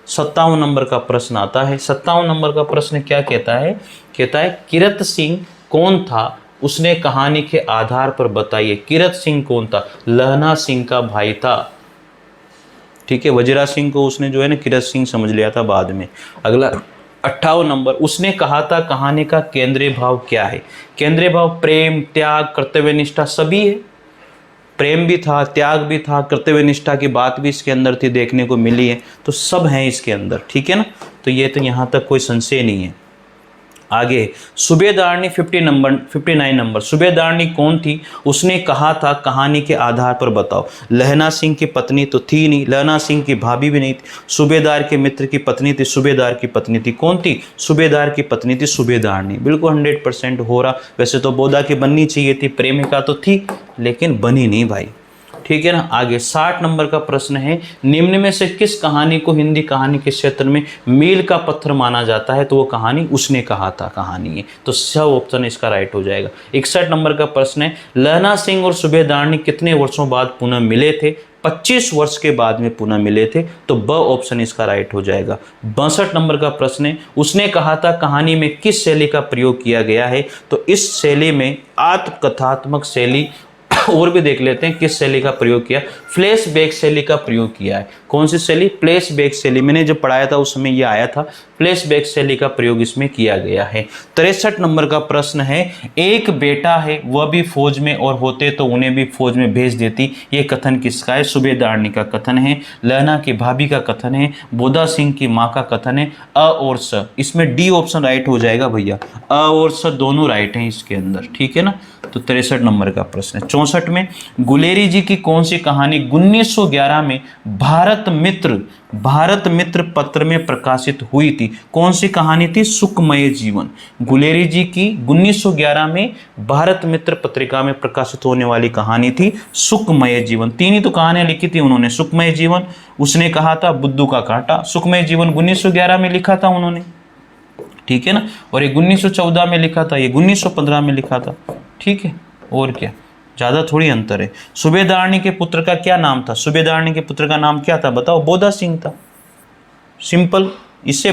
57 नंबर का प्रश्न आता है। 57 नंबर का प्रश्न क्या कहता है? कहता है, किरत सिंह कौन था? उसने कहानी के आधार पर बताइए। किरत सिंह कौन था? लहना सिंह का भाई था। ठीक है, वजीरा सिंह को उसने जो है ना किरत सिंह समझ लिया था बाद में। अगला 58 नंबर, उसने कहा था कहानी का केंद्रीय भाव क्या है? केंद्रीय भाव प्रेम, त्याग, कर्तव्य निष्ठा सभी है। प्रेम भी था, त्याग भी था, कर्तव्य निष्ठा की बात भी इसके अंदर थी, देखने को मिली है। तो सब हैं इसके अंदर। ठीक है ना? तो ये तो यहाँ तक कोई संशय नहीं है। आगे सूबेदारनी 59 नंबर, सूबेदारनी कौन थी? उसने कहा था कहानी के आधार पर बताओ। लहना सिंह की पत्नी तो थी नहीं, लहना सिंह की भाभी भी नहीं थी। सूबेदार के मित्र की पत्नी थी, सूबेदार की पत्नी थी। कौन थी? सूबेदार की पत्नी थी सूबेदारनी। बिल्कुल 100% हो रहा। वैसे तो बोधा की बननी चाहिए थी, प्रेमिका तो थी लेकिन बनी नहीं भाई। ठीक है ना? आगे 60 नंबर का प्रश्न है, निम्न में से किस कहानी को हिंदी कहानी के क्षेत्र में मील का पत्थर माना जाता है? तो वो कहानी उसने कहा था कहानी है। तो सब ऑप्शन इसका राइट हो जाएगा। 61 नंबर का प्रश्न है, लहना सिंह और सूबेदारनी कितने वर्षों बाद पुनः मिले थे? 25 वर्ष के बाद में पुनः मिले थे। तो ब ऑप्शन इसका राइट हो जाएगा। 62 नंबर का प्रश्न है, उसने कहा था कहानी में किस शैली का प्रयोग किया गया है? तो इस शैली में आत्मकथात्मक शैली और भी देख लेते हैं किस शैली का प्रयोग किया। फ्लैशबैक शैली का प्रयोग किया है। कौन सी शैली? फ्लैशबैक शैली। मैंने जब पढ़ाया था उस समय ये आया था, फ्लैशबैक शैली का प्रयोग इसमें किया गया है। 63 नंबर का प्रश्न है, एक बेटा है वह भी फौज में और होते तो उन्हें भी फौज में भेज देती। ये कथन किसका है? सूबेदारनी का कथन है, लहना की भाभी का कथन है, बोधा सिंह की माँ का कथन है। अ और स, इसमें डी ऑप्शन राइट हो जाएगा भैया। अ और स दोनों राइट हैं इसके अंदर। ठीक है ना? तो 63 नंबर का प्रश्न है। 64 में, गुलेरी जी की कौन सी कहानी 1911 में भारत मित्र पत्र में प्रकाशित हुई थी? कौन सी कहानी थी? सुखमय जीवन। गुलेरी जी की 1911 में भारत मित्र पत्रिका में प्रकाशित होने वाली कहानी थी सुखमय जीवन। 3 ही तो कहानियां लिखी थी उन्होंने। सुखमय जीवन उसने कहा था, बुद्धू का कांटा। सुखमय जीवन 1911 में लिखा था उन्होंने। ठीक है ना? और ये 1914 में लिखा था, ये 1915 में लिखा था। ठीक है, और क्या, ज़्यादा थोड़ी अंतर है। सूबेदारनी के पुत्र का क्या नाम था? सूबेदारनी के पुत्र का नाम क्या था बताओ? बोधा सिंह था। सिंपल, इससे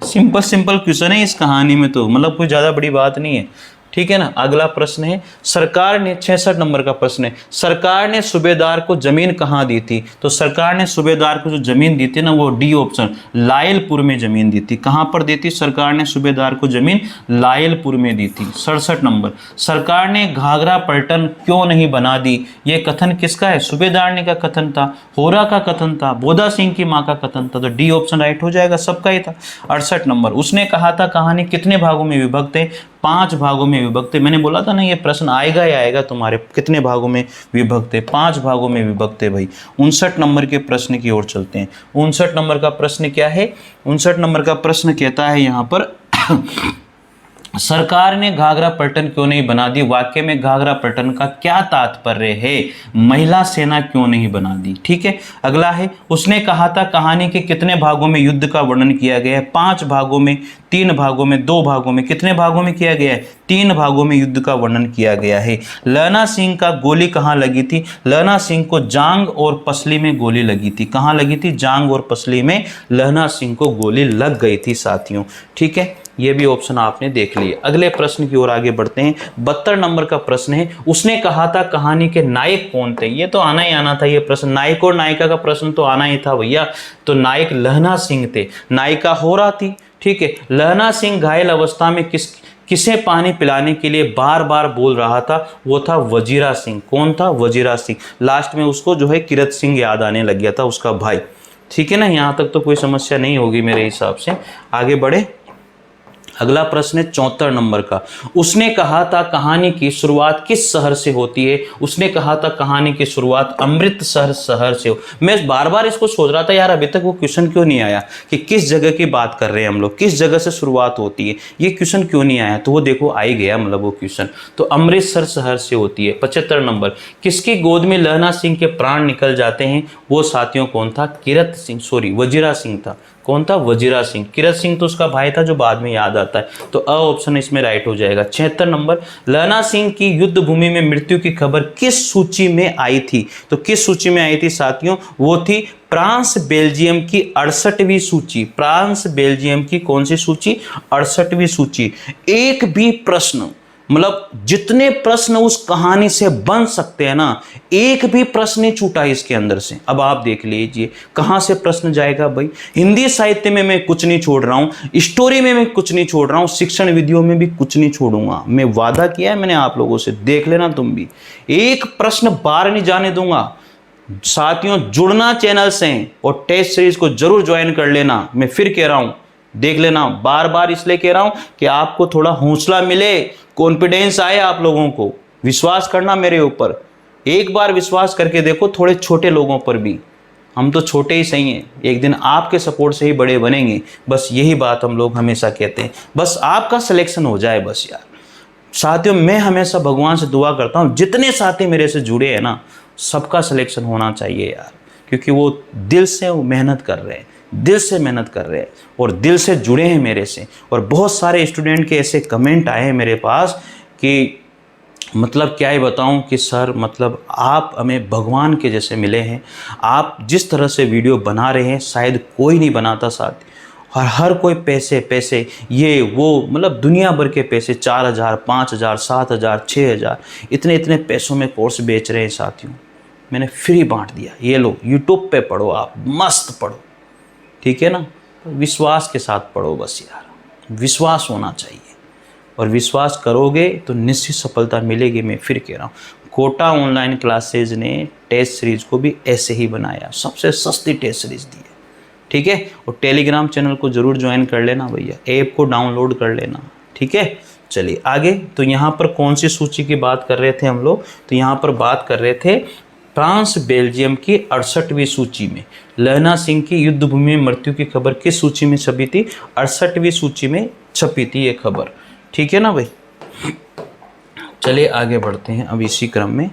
सिंपल क्वेश्चन है इस कहानी में, तो मतलब कोई ज़्यादा बड़ी बात नहीं है। ठीक है ना? अगला प्रश्न है, सरकार ने 66 नंबर का प्रश्न है, सरकार ने सूबेदार को जमीन कहाँ दी थी? तो सरकार ने सूबेदार को जो जमीन दी थी ना, वो डी ऑप्शन लायलपुर में जमीन दी थी। कहाँ पर दी थी सरकार ने सूबेदार को जमीन? लायलपुर में दी थी। 67 नंबर, सरकार ने घाघरा पलटन क्यों नहीं बना दी? ये कथन किसका है? सूबेदारनी का कथन था, होरा का कथन था, बोधा सिंह की माँ का कथन था। तो डी ऑप्शन राइट हो जाएगा, सबका ही था। 68 नंबर, उसने कहा था कहानी कितने भागों में विभक्त है? 5 भागों में विभक्त है। मैंने बोला था ना ये प्रश्न आएगा ही आएगा तुम्हारे। कितने भागों में विभक्त है? 5 भागों में विभक्त है भाई। 59 नंबर के प्रश्न की ओर चलते हैं। 59 नंबर का प्रश्न क्या है? 59 नंबर का प्रश्न कहता है यहाँ पर सरकार ने घाघरा पलटन क्यों नहीं बना दी? वाक्य में घाघरा पलटन का क्या तात्पर्य है? महिला सेना क्यों नहीं बना दी? ठीक है। अगला है, उसने कहा था कहानी के कितने भागों में युद्ध का वर्णन किया गया है? 5 भागों में, 3 भागों में, 2 भागों में। कितने भागों में किया गया है? 3 भागों में युद्ध का वर्णन किया गया है। लहना सिंह का गोली कहाँ लगी थी? लहना सिंह को जांग और पसली में गोली लगी थी। कहाँ लगी थी? जांग और पसली में लहना सिंह को गोली लग गई थी साथियों। ठीक है, ये भी ऑप्शन आपने देख लिए। अगले प्रश्न की ओर आगे बढ़ते हैं। 72 नंबर का प्रश्न है, उसने कहा था कहानी के नायक कौन थे? ये तो आना ही आना था ये प्रश्न। नायक और नायिका का प्रश्न तो आना ही था भैया। तो नायक लहना सिंह थे, नायिका होरा थी। ठीक है। लहना सिंह घायल अवस्था में किसे पानी पिलाने के लिए बार बार बोल रहा था? वो था वजीरा सिंह। कौन था? वजीरा सिंह। लास्ट में उसको जो है किरत सिंह याद आने लग गया था, उसका भाई। ठीक है ना, यहाँ तक तो कोई समस्या नहीं होगी मेरे हिसाब से। आगे बढ़े। अगला प्रश्न है 74 नंबर का। उसने कहा था कहानी की शुरुआत किस शहर से होती है? उसने कहा था कहानी की शुरुआत अमृतसर शहर से हो। मैं बार बार इसको सोच रहा था यार, अभी तक वो क्वेश्चन क्यों नहीं आया कि किस जगह की बात कर रहे हैं हम लोग, किस जगह से शुरुआत होती है, ये क्वेश्चन क्यों नहीं आया? तो वो देखो आ ही गया मतलब वो क्वेश्चन। तो अमृतसर शहर से होती है। 75 नंबर। किसकी गोद में लहना सिंह के प्राण निकल जाते हैं? वो साथियों कौन था? किरत सिंह, सॉरी वजीरा सिंह था। कौन था? वजीरा सिंह। किरत सिंह तो उसका भाई था जो बाद में याद आता है। तो अ ऑप्शन इसमें राइट हो जाएगा। 76 नंबर। लहना सिंह की युद्ध भूमि में मृत्यु की खबर किस सूची में आई थी? तो किस सूची में आई थी साथियों? वो थी फ्रांस बेल्जियम की 68वीं सूची। फ्रांस बेल्जियम की कौन सी सूची? 68वीं सूची। एक भी प्रश्न, मतलब जितने प्रश्न उस कहानी से बन सकते हैं ना, एक भी प्रश्न नहीं छूटा इसके अंदर से। अब आप देख लीजिए कहां से प्रश्न जाएगा भाई। हिंदी साहित्य में मैं कुछ नहीं छोड़ रहा हूं, स्टोरी में मैं कुछ नहीं छोड़ रहा हूं, शिक्षण विधियों में भी कुछ नहीं छोड़ूंगा। मैं वादा किया है मैंने आप लोगों से, देख लेना तुम भी, एक प्रश्न बाहर नहीं जाने दूंगा। साथियों जुड़ना चैनल से और टेस्ट सीरीज को जरूर ज्वाइन कर लेना। मैं फिर कह रहा हूं, देख लेना, बार बार इसलिए कह रहा हूं कि आपको थोड़ा हौसला मिले, कॉन्फिडेंस आए, आप लोगों को विश्वास करना मेरे ऊपर। एक बार विश्वास करके देखो थोड़े छोटे लोगों पर भी। हम तो छोटे ही सही हैं, एक दिन आपके सपोर्ट से ही बड़े बनेंगे। बस यही बात हम लोग हमेशा कहते हैं, बस आपका सिलेक्शन हो जाए बस यार। साथियों मैं हमेशा भगवान से दुआ करता हूँ जितने साथी मेरे से जुड़े हैं ना, सबका सिलेक्शन होना चाहिए यार, क्योंकि वो दिल से वो मेहनत कर रहे हैं, दिल से मेहनत कर रहे हैं और दिल से जुड़े हैं मेरे से। और बहुत सारे स्टूडेंट के ऐसे कमेंट आए हैं मेरे पास कि मतलब क्या ही बताऊं कि सर मतलब आप हमें भगवान के जैसे मिले हैं, आप जिस तरह से वीडियो बना रहे हैं शायद कोई नहीं बनाता साथ। और हर कोई पैसे पैसे ये वो मतलब दुनिया भर के पैसे, 4000, 5000, 7000, 6000 इतने इतने पैसों में कोर्स बेच रहे हैं साथियों। मैंने फ्री बांट दिया, ये लो यूट्यूब पे पढ़ो, आप मस्त पढ़ो, ठीक है ना। विश्वास के साथ पढ़ो बस यार, विश्वास होना चाहिए और विश्वास करोगे तो निश्चित सफलता मिलेगी। मैं फिर कह रहा हूँ, कोटा ऑनलाइन क्लासेज ने टेस्ट सीरीज को भी ऐसे ही बनाया, सबसे सस्ती टेस्ट सीरीज दी है, ठीक है। और टेलीग्राम चैनल को जरूर ज्वाइन कर लेना भैया, ऐप को डाउनलोड कर लेना, ठीक है। चलिए आगे। तो यहाँ पर कौन सी सूची की बात कर रहे थे हम लोग? तो यहाँ पर बात कर रहे थे फ्रांस बेल्जियम की 68वीं सूची में लहना सिंह की युद्ध भूमि में मृत्यु की खबर किस सूची में छपी थी? 68वीं सूची में छपी थी ये खबर, ठीक है ना भाई। चलिए आगे बढ़ते हैं अब इसी क्रम में।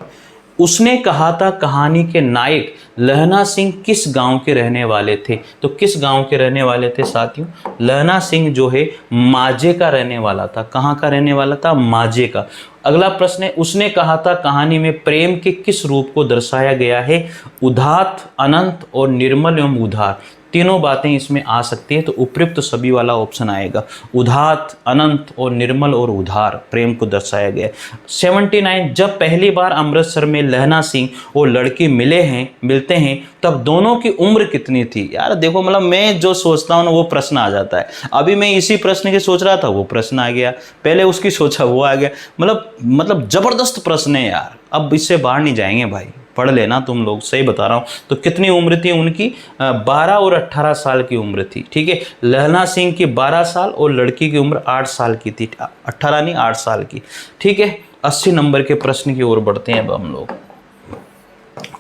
उसने कहा था कहानी के नायक लहना सिंह किस गांव के रहने वाले थे? तो किस गांव के रहने वाले थे साथियों? लहना सिंह जो है माजे का रहने वाला था। कहाँ का रहने वाला था? माजे का। अगला प्रश्न है, उसने कहा था कहानी में प्रेम के किस रूप को दर्शाया गया है? उदात्त, अनंत और निर्मल एवं उदार, तीनों बातें इसमें आ सकती है। तो उपयुक्त तो सभी वाला ऑप्शन आएगा। उदात्त, अनंत और निर्मल और उदार प्रेम को दर्शाया गया। 79, जब पहली बार अमृतसर में लहना सिंह और लड़की मिलते हैं तब दोनों की उम्र कितनी थी? यार देखो मतलब मैं जो सोचता हूँ ना वो प्रश्न आ जाता है। अभी मैं इसी प्रश्न की सोच रहा था, वो प्रश्न आ गया, पहले उसकी सोचा वो आ गया। मतलब जबरदस्त प्रश्न है यार, अब इससे बाहर नहीं जाएंगे भाई, पढ़ लेना तुम लोग, सही बता रहा हूँ। तो कितनी उम्र थी उनकी? 12 और 18 साल की उम्र थी, ठीक है। लहना सिंह की 12 साल और लड़की की उम्र 8 साल की थी, 18 नहीं 8 साल की, ठीक है। 80 नंबर के प्रश्न की ओर बढ़ते हैं अब हम लोग।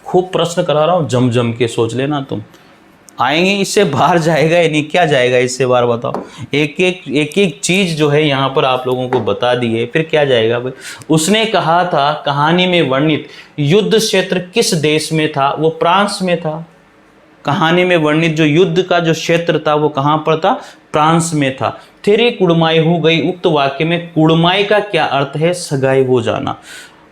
खूब प्रश्न करा रहा हूँ, जम जम के सोच लेना तुम, आएंगे इससे बाहर जाएगा या नहीं, क्या जाएगा इससे बाहर बताओ। एक एक चीज जो है यहाँ पर आप लोगों को बता दी है, फिर क्या जाएगा भाई। उसने कहा था कहानी में वर्णित युद्ध क्षेत्र किस देश में था? वो फ्रांस में था। कहानी में वर्णित जो युद्ध का जो क्षेत्र था वो कहाँ पर था? फ्रांस में था। तेरी कुड़माई हो गई, उक्त वाक्य में कुड़माई का क्या अर्थ है? सगाई हो जाना।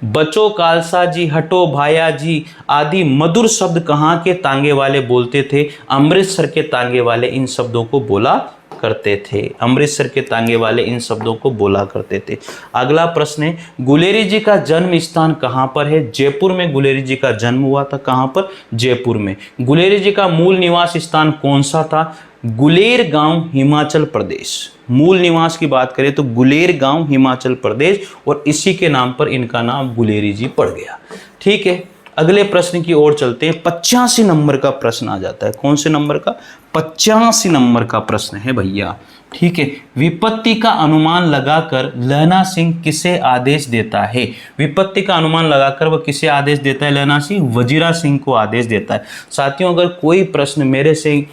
बचो कालसा जी, हटो भाया जी आदि मधुर शब्द कहाँ के तांगे वाले बोलते थे? अमृतसर के तांगे वाले इन शब्दों को बोला करते थे। अमृतसर के तांगे वाले इन शब्दों को बोला करते थे। अगला प्रश्न है, गुलेरी जी का जन्म स्थान कहाँ पर है? जयपुर में गुलेरी जी का जन्म हुआ था। कहाँ पर? जयपुर में। गुलेरी जी का मूल निवास स्थान कौन सा था? गुलेर गांव हिमाचल प्रदेश। मूल निवास की बात करें तो गुलेर गांव हिमाचल प्रदेश, और इसी के नाम पर इनका नाम गुलेरी जी पड़ गया। ठीक है, अगले प्रश्न की ओर चलते हैं। 85 नंबर का प्रश्न आ जाता है। कौन से नंबर का? 85 नंबर का प्रश्न है भैया। ठीक है, विपत्ति का अनुमान लगाकर लहना सिंह किसे आदेश देता है? विपत्ति का अनुमान लगाकर वह किसे आदेश देता है? लहना सिंह वजीरा सिंह को आदेश देता है। साथियों, अगर कोई प्रश्न मेरे से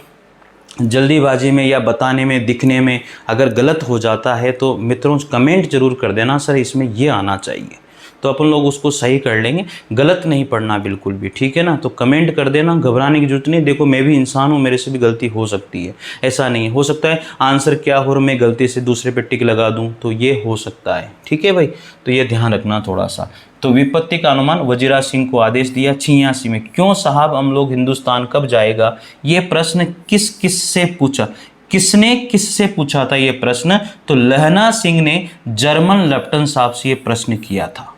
जल्दीबाजी में या बताने में, दिखने में अगर गलत हो जाता है तो मित्रों कमेंट जरूर कर देना, सर इसमें ये आना चाहिए, तो अपन लोग उसको सही कर लेंगे। गलत नहीं पढ़ना बिल्कुल भी, ठीक है ना। तो कमेंट कर देना, घबराने की जरूरत नहीं। देखो मैं भी इंसान हूँ, मेरे से भी गलती हो सकती है, ऐसा नहीं हो सकता है आंसर क्या हो और मैं गलती से दूसरे पे टिक लगा दूँ, तो ये हो सकता है। ठीक है भाई, तो ये ध्यान रखना थोड़ा सा। तो विपत्ति का अनुमान वजीरा सिंह को आदेश दिया 86 में। क्यों साहब हम लोग हिंदुस्तान कब जाएगा, ये प्रश्न किस किस से पूछा, किसने किससे पूछा था ये प्रश्न? तो लहना सिंह ने जर्मन लेफ्टिनेंट साहब से ये प्रश्न किया था,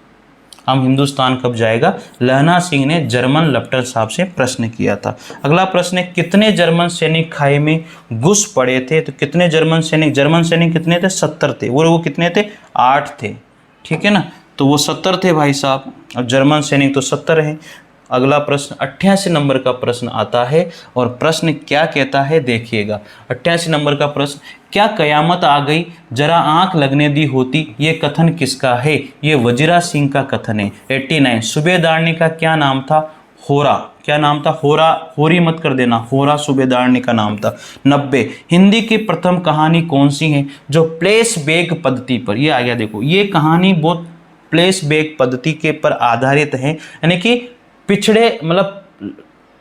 हम हिंदुस्तान कब जाएगा। लहना सिंह ने जर्मन लेफ्टिनेंट साहब से प्रश्न किया था। अगला प्रश्न है, कितने जर्मन सैनिक खाई में घुस पड़े थे? तो कितने जर्मन सैनिक कितने थे? 70 थे। और वो कितने थे? 8 थे। ठीक है ना, तो वो 70 थे भाई साहब, और जर्मन सैनिक तो 70 हैं। अगला प्रश्न 88 नंबर का प्रश्न आता है, और प्रश्न क्या कहता है देखिएगा। 88 नंबर का प्रश्न, क्या कयामत आ गई, जरा आंख लगने दी होती, ये कथन किसका है? ये वजीरा सिंह का कथन है। 89, सूबेदारनी का क्या नाम था? होरा। क्या नाम था? होरा। होरी मत कर देना, होरा सूबेदारनी का नाम था। 90, हिंदी की प्रथम कहानी कौन सी है जो प्लेस बैक पद्धति पर, ये आ गया देखो, ये कहानी बहुत प्लेस बैक पद्धति के पर आधारित है, यानी कि पिछड़े मतलब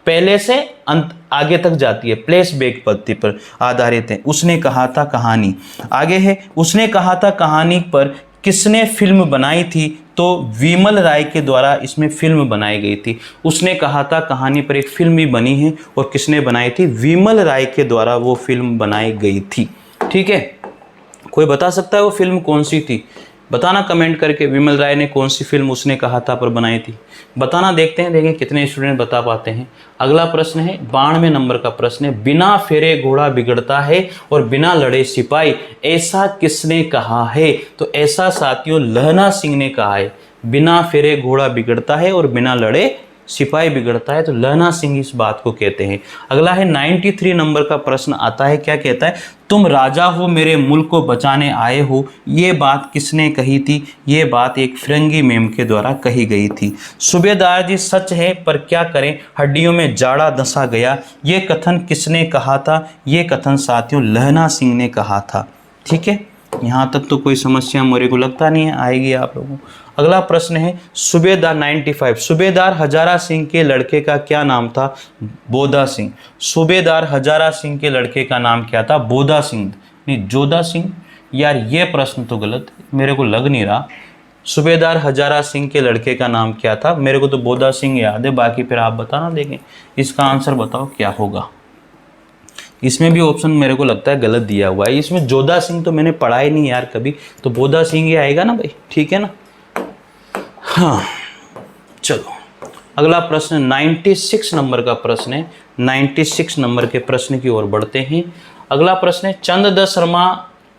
पहले से अंत आगे तक जाती है, प्लेस बैक पद्धति पर आधारित है। उसने कहा था कहानी। आगे है, उसने कहा था कहानी पर किसने फिल्म बनाई थी? तो विमल राय के द्वारा इसमें फिल्म बनाई गई थी। उसने कहा था कहानी पर एक फिल्म भी बनी है, और किसने बनाई थी? विमल राय के द्वारा वो फिल्म बनाई गई थी। ठीक है, कोई बता सकता है वो फिल्म कौन सी थी? बताना कमेंट करके, विमल राय ने कौन सी फिल्म उसने कहा था पर बनाई थी, बताना। देखते हैं, देखें कितने स्टूडेंट बता पाते हैं। अगला प्रश्न है 92 नंबर का प्रश्न है, बिना फेरे घोड़ा बिगड़ता है और बिना लड़े सिपाही, ऐसा किसने कहा है? तो ऐसा साथियों लहना सिंह ने कहा है। बिना फेरे घोड़ा बिगड़ता है और बिना लड़े सिपाही बिगड़ता है, तो लहना सिंह इस बात को कहते हैं। अगला है 93 नंबर का प्रश्न आता है, क्या कहता है? तुम राजा हो, मेरे मुल्क को बचाने आए हो, ये बात किसने कही थी? ये बात एक फिरंगी मेम के द्वारा कही गई थी। सूबेदार जी सच है पर क्या करें, हड्डियों में जाड़ा धंसा गया, ये कथन किसने कहा था? ये कथन साथियों लहना सिंह ने कहा था। ठीक है, यहाँ तक तो कोई समस्या मेरे को लगता नहीं है आएगी आप लोगों को। अगला प्रश्न है सूबेदार 95, सूबेदार हजारा सिंह के लड़के का क्या नाम था? बोधा सिंह। सूबेदार हजारा सिंह के लड़के का नाम क्या था? बोधा सिंह, नहीं जोधा सिंह। यार ये प्रश्न तो गलत मेरे को लग नहीं रहा। सूबेदार हजारा सिंह के लड़के का नाम क्या था? मेरे को तो बोधा सिंह याद है, बाकी फिर आप बताना। देखें इसका आंसर बताओ क्या होगा। इसमें भी ऑप्शन मेरे को लगता है गलत दिया हुआ है। इसमें जोधा सिंह तो मैंने पढ़ा ही नहीं यार कभी, तो बोधा सिंह ही आएगा ना भाई, ठीक है ना। हाँ चलो अगला प्रश्न 96 नंबर का प्रश्न है। 96 नंबर के प्रश्न की ओर बढ़ते हैं। अगला प्रश्न है चंद्रदत्त शर्मा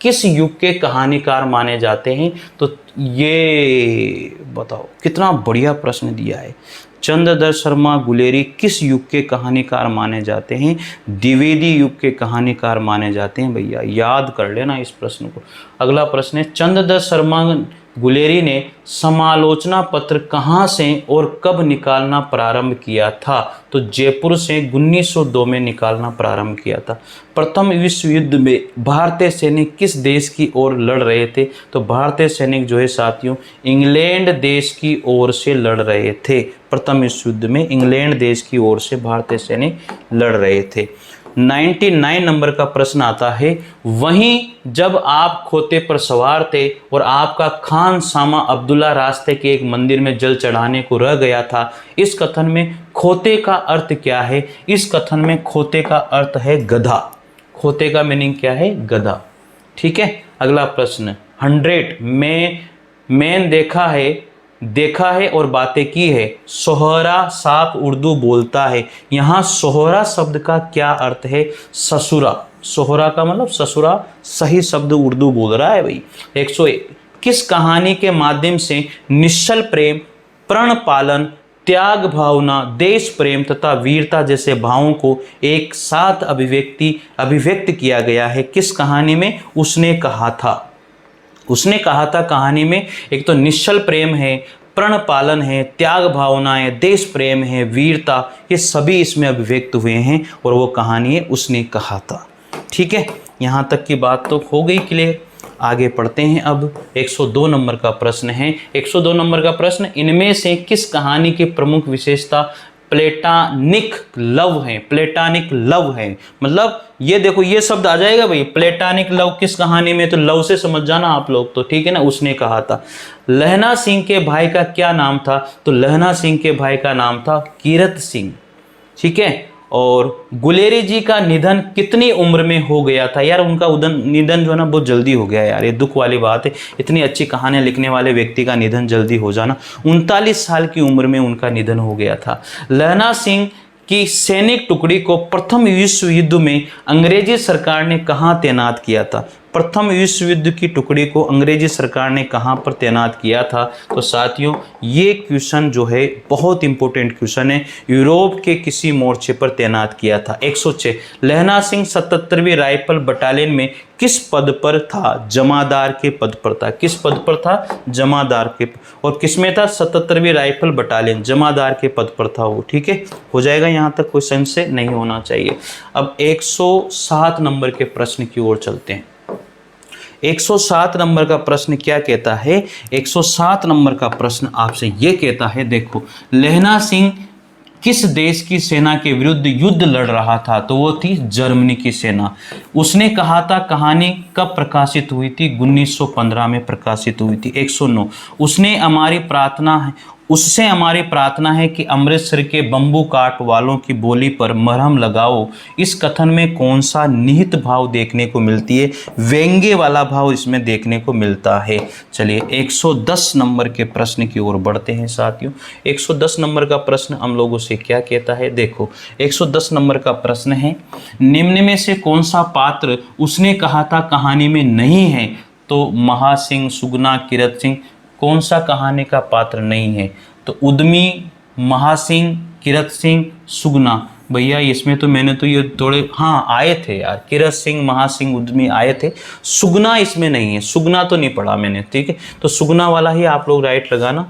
किस युग के कहानीकार माने जाते हैं? तो ये बताओ, कितना बढ़िया प्रश्न दिया है। चंद्रदत्त शर्मा गुलेरी किस युग के कहानीकार माने जाते हैं? द्विवेदी युग के कहानीकार माने जाते हैं भैया, याद कर लेना इस प्रश्न को। अगला प्रश्न है चंद्रदत्त शर्मा गुलेरी ने समालोचना पत्र कहाँ से और कब निकालना प्रारंभ किया था? तो जयपुर से 1902 में निकालना प्रारंभ किया था। प्रथम विश्व युद्ध में भारतीय सैनिक किस देश की ओर लड़ रहे थे? तो भारतीय सैनिक जो है साथियों इंग्लैंड देश की ओर से लड़ रहे थे। प्रथम विश्व युद्ध में इंग्लैंड देश की ओर से भारतीय सैनिक लड़ रहे थे। 99 नंबर का प्रश्न आता है, वहीं जब आप खोते पर सवार थे और आपका खान सामा अब्दुल्ला रास्ते के एक मंदिर में जल चढ़ाने को रह गया था, इस कथन में खोते का अर्थ क्या है? इस कथन में खोते का अर्थ है गधा। खोते का मीनिंग क्या है? गधा। ठीक है, अगला प्रश्न 100 में देखा है और बातें की है। सोहरा साफ उर्दू बोलता है। यहाँ सोहरा शब्द का क्या अर्थ है? ससुरा। सोहरा का मतलब ससुरा, सही शब्द उर्दू बोल रहा है भाई। 101, किस कहानी के माध्यम से निश्चल प्रेम, प्रण पालन, त्याग भावना, देश प्रेम तथा वीरता जैसे भावों को एक साथ अभिव्यक्त किया गया है? किस कहानी में? उसने कहा था। उसने कहा था कहानी में एक तो निश्चल प्रेम है, प्रण पालन है, त्याग भावना है, देश प्रेम है, वीरता, ये सभी इसमें अभिव्यक्त हुए हैं और वो कहानी है उसने कहा था। ठीक है, यहाँ तक की बात तो हो गई क्लियर। आगे पढ़ते हैं। अब 102 नंबर का प्रश्न है। 102 नंबर का प्रश्न, इनमें से किस कहानी की प्रमुख विशेषता प्लेटानिक लव है? प्लेटानिक लव है मतलब ये देखो, ये शब्द आ जाएगा भाई, प्लेटानिक लव किस कहानी में, तो लव से समझ जाना आप लोग तो, ठीक है ना। उसने कहा था। लहना सिंह के भाई का क्या नाम था? तो लहना सिंह के भाई का नाम था कीरत सिंह, ठीक है। और गुलेरी जी का निधन कितनी उम्र में हो गया था? यार उनका निधन जो है ना बहुत जल्दी हो गया यार, ये दुख वाली बात है। इतनी अच्छी कहानियां लिखने वाले व्यक्ति का निधन जल्दी हो जाना, 39 साल की उम्र में उनका निधन हो गया था। लहना सिंह की सैनिक टुकड़ी को प्रथम विश्व युद्ध में अंग्रेजी सरकार ने कहाँ तैनात किया था? प्रथम विश्व युद्ध की टुकड़ी को अंग्रेजी सरकार ने कहाँ पर तैनात किया था? तो साथियों ये क्वेश्चन जो है बहुत इंपॉर्टेंट क्वेश्चन है। यूरोप के किसी मोर्चे पर तैनात किया था। 106, लहना सिंह 77वीं राइफल बटालियन में किस पद पर था? जमादार के पद पर था। किस पद पर था? जमादार के। और किस में था? 77वीं राइफल बटालियन, जमादार के पद पर था वो, ठीक है। हो जाएगा, यहाँ तक कोई संशय नहीं होना चाहिए। अब 107 नंबर के प्रश्न की ओर चलते हैं। 107 नंबर का प्रश्न क्या कहता है? 107 नंबर का प्रश्न आपसे ये कहता है, देखो, लहना सिंह किस देश की सेना के विरुद्ध युद्ध लड़ रहा था? तो वो थी जर्मनी की सेना। उसने कहा था कहानी कब प्रकाशित हुई थी? 1915 में प्रकाशित हुई थी। 109, उससे हमारी प्रार्थना है कि अमृतसर के बम्बू काट वालों की बोली पर मरहम लगाओ। इस कथन में कौन सा निहित भाव देखने को मिलती है? व्यंग्य वाला भाव इसमें देखने को मिलता है। चलिए 110 नंबर के प्रश्न की ओर बढ़ते हैं साथियों। 110 नंबर का प्रश्न हम लोगों से क्या कहता है? देखो 110 नंबर का प्रश्न है, निम्न में से कौन सा पात्र उसने कहा था कहानी में नहीं है? तो महासिंह, सुगना, कीरत सिंह, कौन सा कहानी का पात्र नहीं है? तो उद्यमी, महासिंह, कीरत सिंह, सुगना। भैया इसमें तो मैंने तो ये थोड़े आए थे यार, कीरत सिंह, महासिंह, उद्यमी आए थे, सुगना इसमें नहीं है। सुगना तो नहीं पढ़ा मैंने, ठीक है। तो सुगना वाला ही आप लोग राइट लगाना,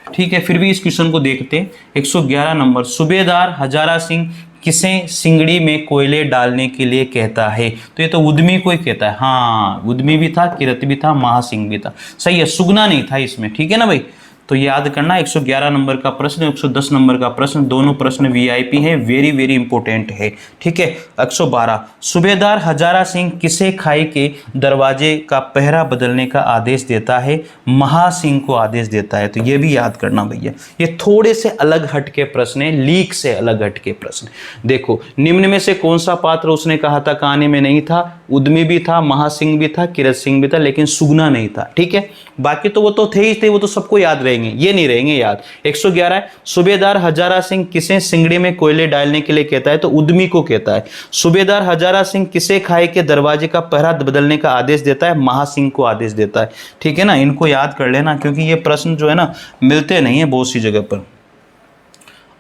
ठीक है। फिर भी इस क्वेश्चन को देखते हैं। 111 नंबर, सूबेदार हजारा सिंह किसे सिंगड़ी में कोयले डालने के लिए कहता है? तो ये तो उद्यमी को ही कहता है। हाँ, उद्यमी भी था, कीरत भी था, महासिंह भी था, सही है। सुगना नहीं था इसमें, ठीक है ना भाई। तो याद करना 111 नंबर का प्रश्न, 110 नंबर का प्रश्न, दोनों प्रश्न वीआईपी है, वेरी वेरी इंपॉर्टेंट है, ठीक है। 112, सूबेदार हजारा सिंह किसे खाई के दरवाजे का पहरा बदलने का आदेश देता है? महासिंह को आदेश देता है। तो ये भी याद करना भैया, ये थोड़े से अलग हट के प्रश्न है, लीक से अलग हट के प्रश्न। देखो, निम्न में से कौन सा पात्र उसने कहा था कहानी में नहीं था? उद्यमी भी था, महासिंह भी था, कीरत सिंह भी था, लेकिन सुगना नहीं था, ठीक है। बाकी तो वो तो थे ही थे, वो तो सबको याद रहेंगे, ये नहीं रहेंगे याद। 111 है, सूबेदार हजारा सिंह किसे सिंगड़ी में कोयले डालने के लिए कहता है? तो उद्यमी को कहता है। सूबेदार हजारा सिंह किसे खाई के दरवाजे का पहरा बदलने का आदेश देता है? महासिंह को आदेश देता है, ठीक है ना। इनको याद कर लेना, क्योंकि ये प्रश्न जो है ना मिलते नहीं है बहुत सी जगह पर।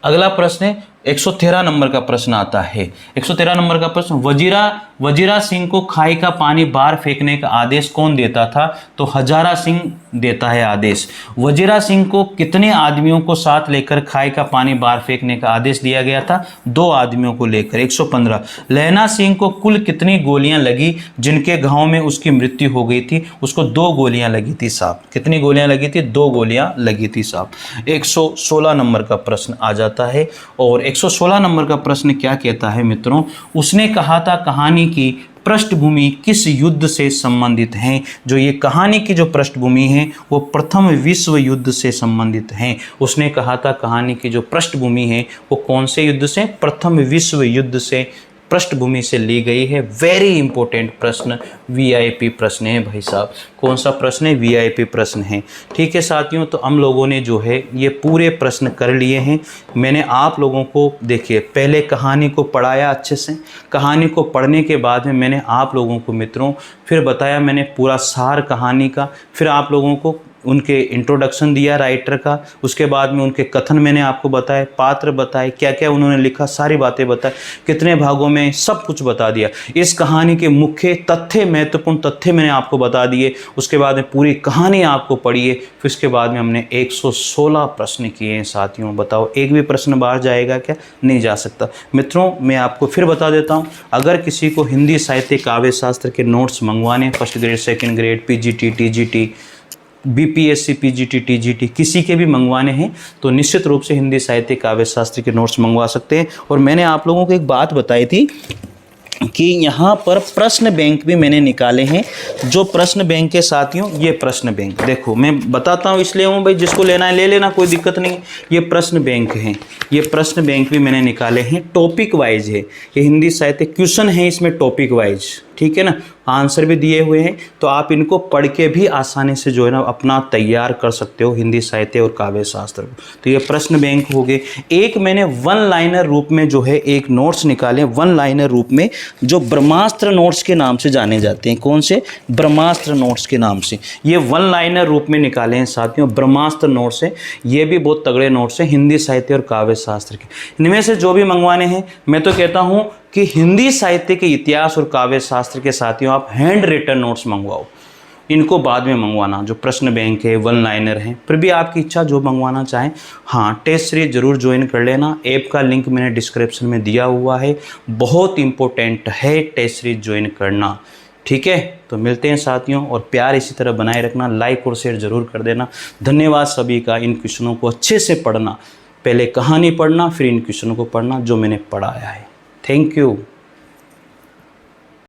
अगला प्रश्न है 113 नंबर का प्रश्न आता है। 113 नंबर का प्रश्न, वजीरा सिंह को खाई का पानी बाहर फेंकने का आदेश कौन देता था? तो हजारा सिंह देता है आदेश। वजीरा सिंह को कितने आदमियों को साथ लेकर खाई का पानी बाहर फेंकने का आदेश दिया गया था? 2 आदमियों को लेकर। 115, लहना सिंह को कुल कितनी गोलियां लगी जिनके घाव में उसकी मृत्यु हो गई थी? उसको 2 गोलियां लगी थी साहब। कितनी गोलियां लगी थी? 2 गोलियां लगी थी साहब। 116 नंबर का प्रश्न आ जाता है, और 116 नंबर का प्रश्न क्या कहता है मित्रों? उसने कहा था कहानी की पृष्ठभूमि किस युद्ध से संबंधित है? जो ये कहानी की जो पृष्ठभूमि है वो प्रथम विश्व युद्ध से संबंधित है। उसने कहा था कहानी की जो पृष्ठभूमि है वो कौन से युद्ध से? प्रथम विश्व युद्ध से पृष्ठभूमि से ली गई है। वेरी इंपॉर्टेंट प्रश्न, वीआईपी प्रश्न है भाई साहब। कौन सा प्रश्न है? वीआईपी प्रश्न है। ठीक है साथियों, तो हम लोगों ने जो है ये पूरे प्रश्न कर लिए हैं। मैंने आप लोगों को देखिए पहले कहानी को पढ़ाया अच्छे से, कहानी को पढ़ने के बाद में मैंने आप लोगों को मित्रों फिर बताया मैंने पूरा सार कहानी का, फिर आप लोगों को उनके इंट्रोडक्शन दिया राइटर का, उसके बाद में उनके कथन मैंने आपको बताए, पात्र बताए, क्या क्या उन्होंने लिखा, सारी बातें बताए, कितने भागों में, सब कुछ बता दिया। इस कहानी के मुख्य तथ्य, महत्वपूर्ण तथ्य मैंने आपको बता दिए। उसके बाद में पूरी कहानी आपको पढ़िए, फिर उसके बाद में हमने 116 प्रश्न किए हैं साथियों। बताओ एक भी प्रश्न बाहर जाएगा क्या? नहीं जा सकता। मित्रों मैं आपको फिर बता देता हूँ, अगर किसी को हिंदी साहित्य काव्य शास्त्र के नोट्स मंगवाने, first grade, second grade, PGT, TGT, BPSC, PGT, TGT किसी के भी मंगवाने हैं तो निश्चित रूप से हिंदी साहित्य काव्य शास्त्र के नोट्स मंगवा सकते हैं। और मैंने आप लोगों को एक बात बताई थी कि यहाँ पर प्रश्न बैंक भी मैंने निकाले हैं। जो प्रश्न बैंक के साथियों, ये प्रश्न बैंक देखो मैं बताता हूँ इसलिए हूँ भाई, जिसको लेना है ले लेना, कोई दिक्कत नहीं। ये प्रश्न बैंक हैं, ये प्रश्न बैंक भी मैंने निकाले हैं, टॉपिक वाइज है। ये हिंदी साहित्य क्वेश्चन है इसमें टॉपिक वाइज, ठीक है ना, आंसर भी दिए हुए हैं। तो आप इनको पढ़ के भी आसानी से जो है ना अपना तैयार कर सकते हो हिंदी साहित्य और काव्य शास्त्र को। तो ये प्रश्न बैंक हो गए। एक मैंने वन लाइनर रूप में जो है एक नोट्स निकाले, वन लाइनर रूप में, जो ब्रह्मास्त्र नोट्स के नाम से जाने जाते हैं। कौन से? ब्रह्मास्त्र नोट्स के नाम से ये वन लाइनर रूप में निकाले हैं साथियों, ब्रह्मास्त्र नोट्स है। ये भी बहुत तगड़े नोट्स हैं हिंदी साहित्य और काव्य शास्त्र के। इनमें से जो भी मंगवाने हैं, मैं तो कहता हूँ कि हिंदी साहित्य के इतिहास और काव्य शास्त्र के साथियों आप हैंड रिटन नोट्स मंगवाओ, इनको बाद में मंगवाना। जो प्रश्न बैंक है, वन लाइनर है, फिर भी आपकी इच्छा जो मंगवाना चाहें। हाँ, टेस्ट सीरीज जरूर ज्वाइन कर लेना। ऐप का लिंक मैंने डिस्क्रिप्शन में दिया हुआ है, बहुत इंपॉर्टेंट है टेस्ट सीरीज ज्वाइन करना। ठीक है, तो मिलते हैं साथियों, और प्यार इसी तरह बनाए रखना, लाइक और शेयर जरूर कर देना। धन्यवाद सभी का। इन क्वेश्चनों को अच्छे से पढ़ना, पहले कहानी पढ़ना, फिर इन क्वेश्चनों को पढ़ना जो मैंने पढ़ाया है। Thank you.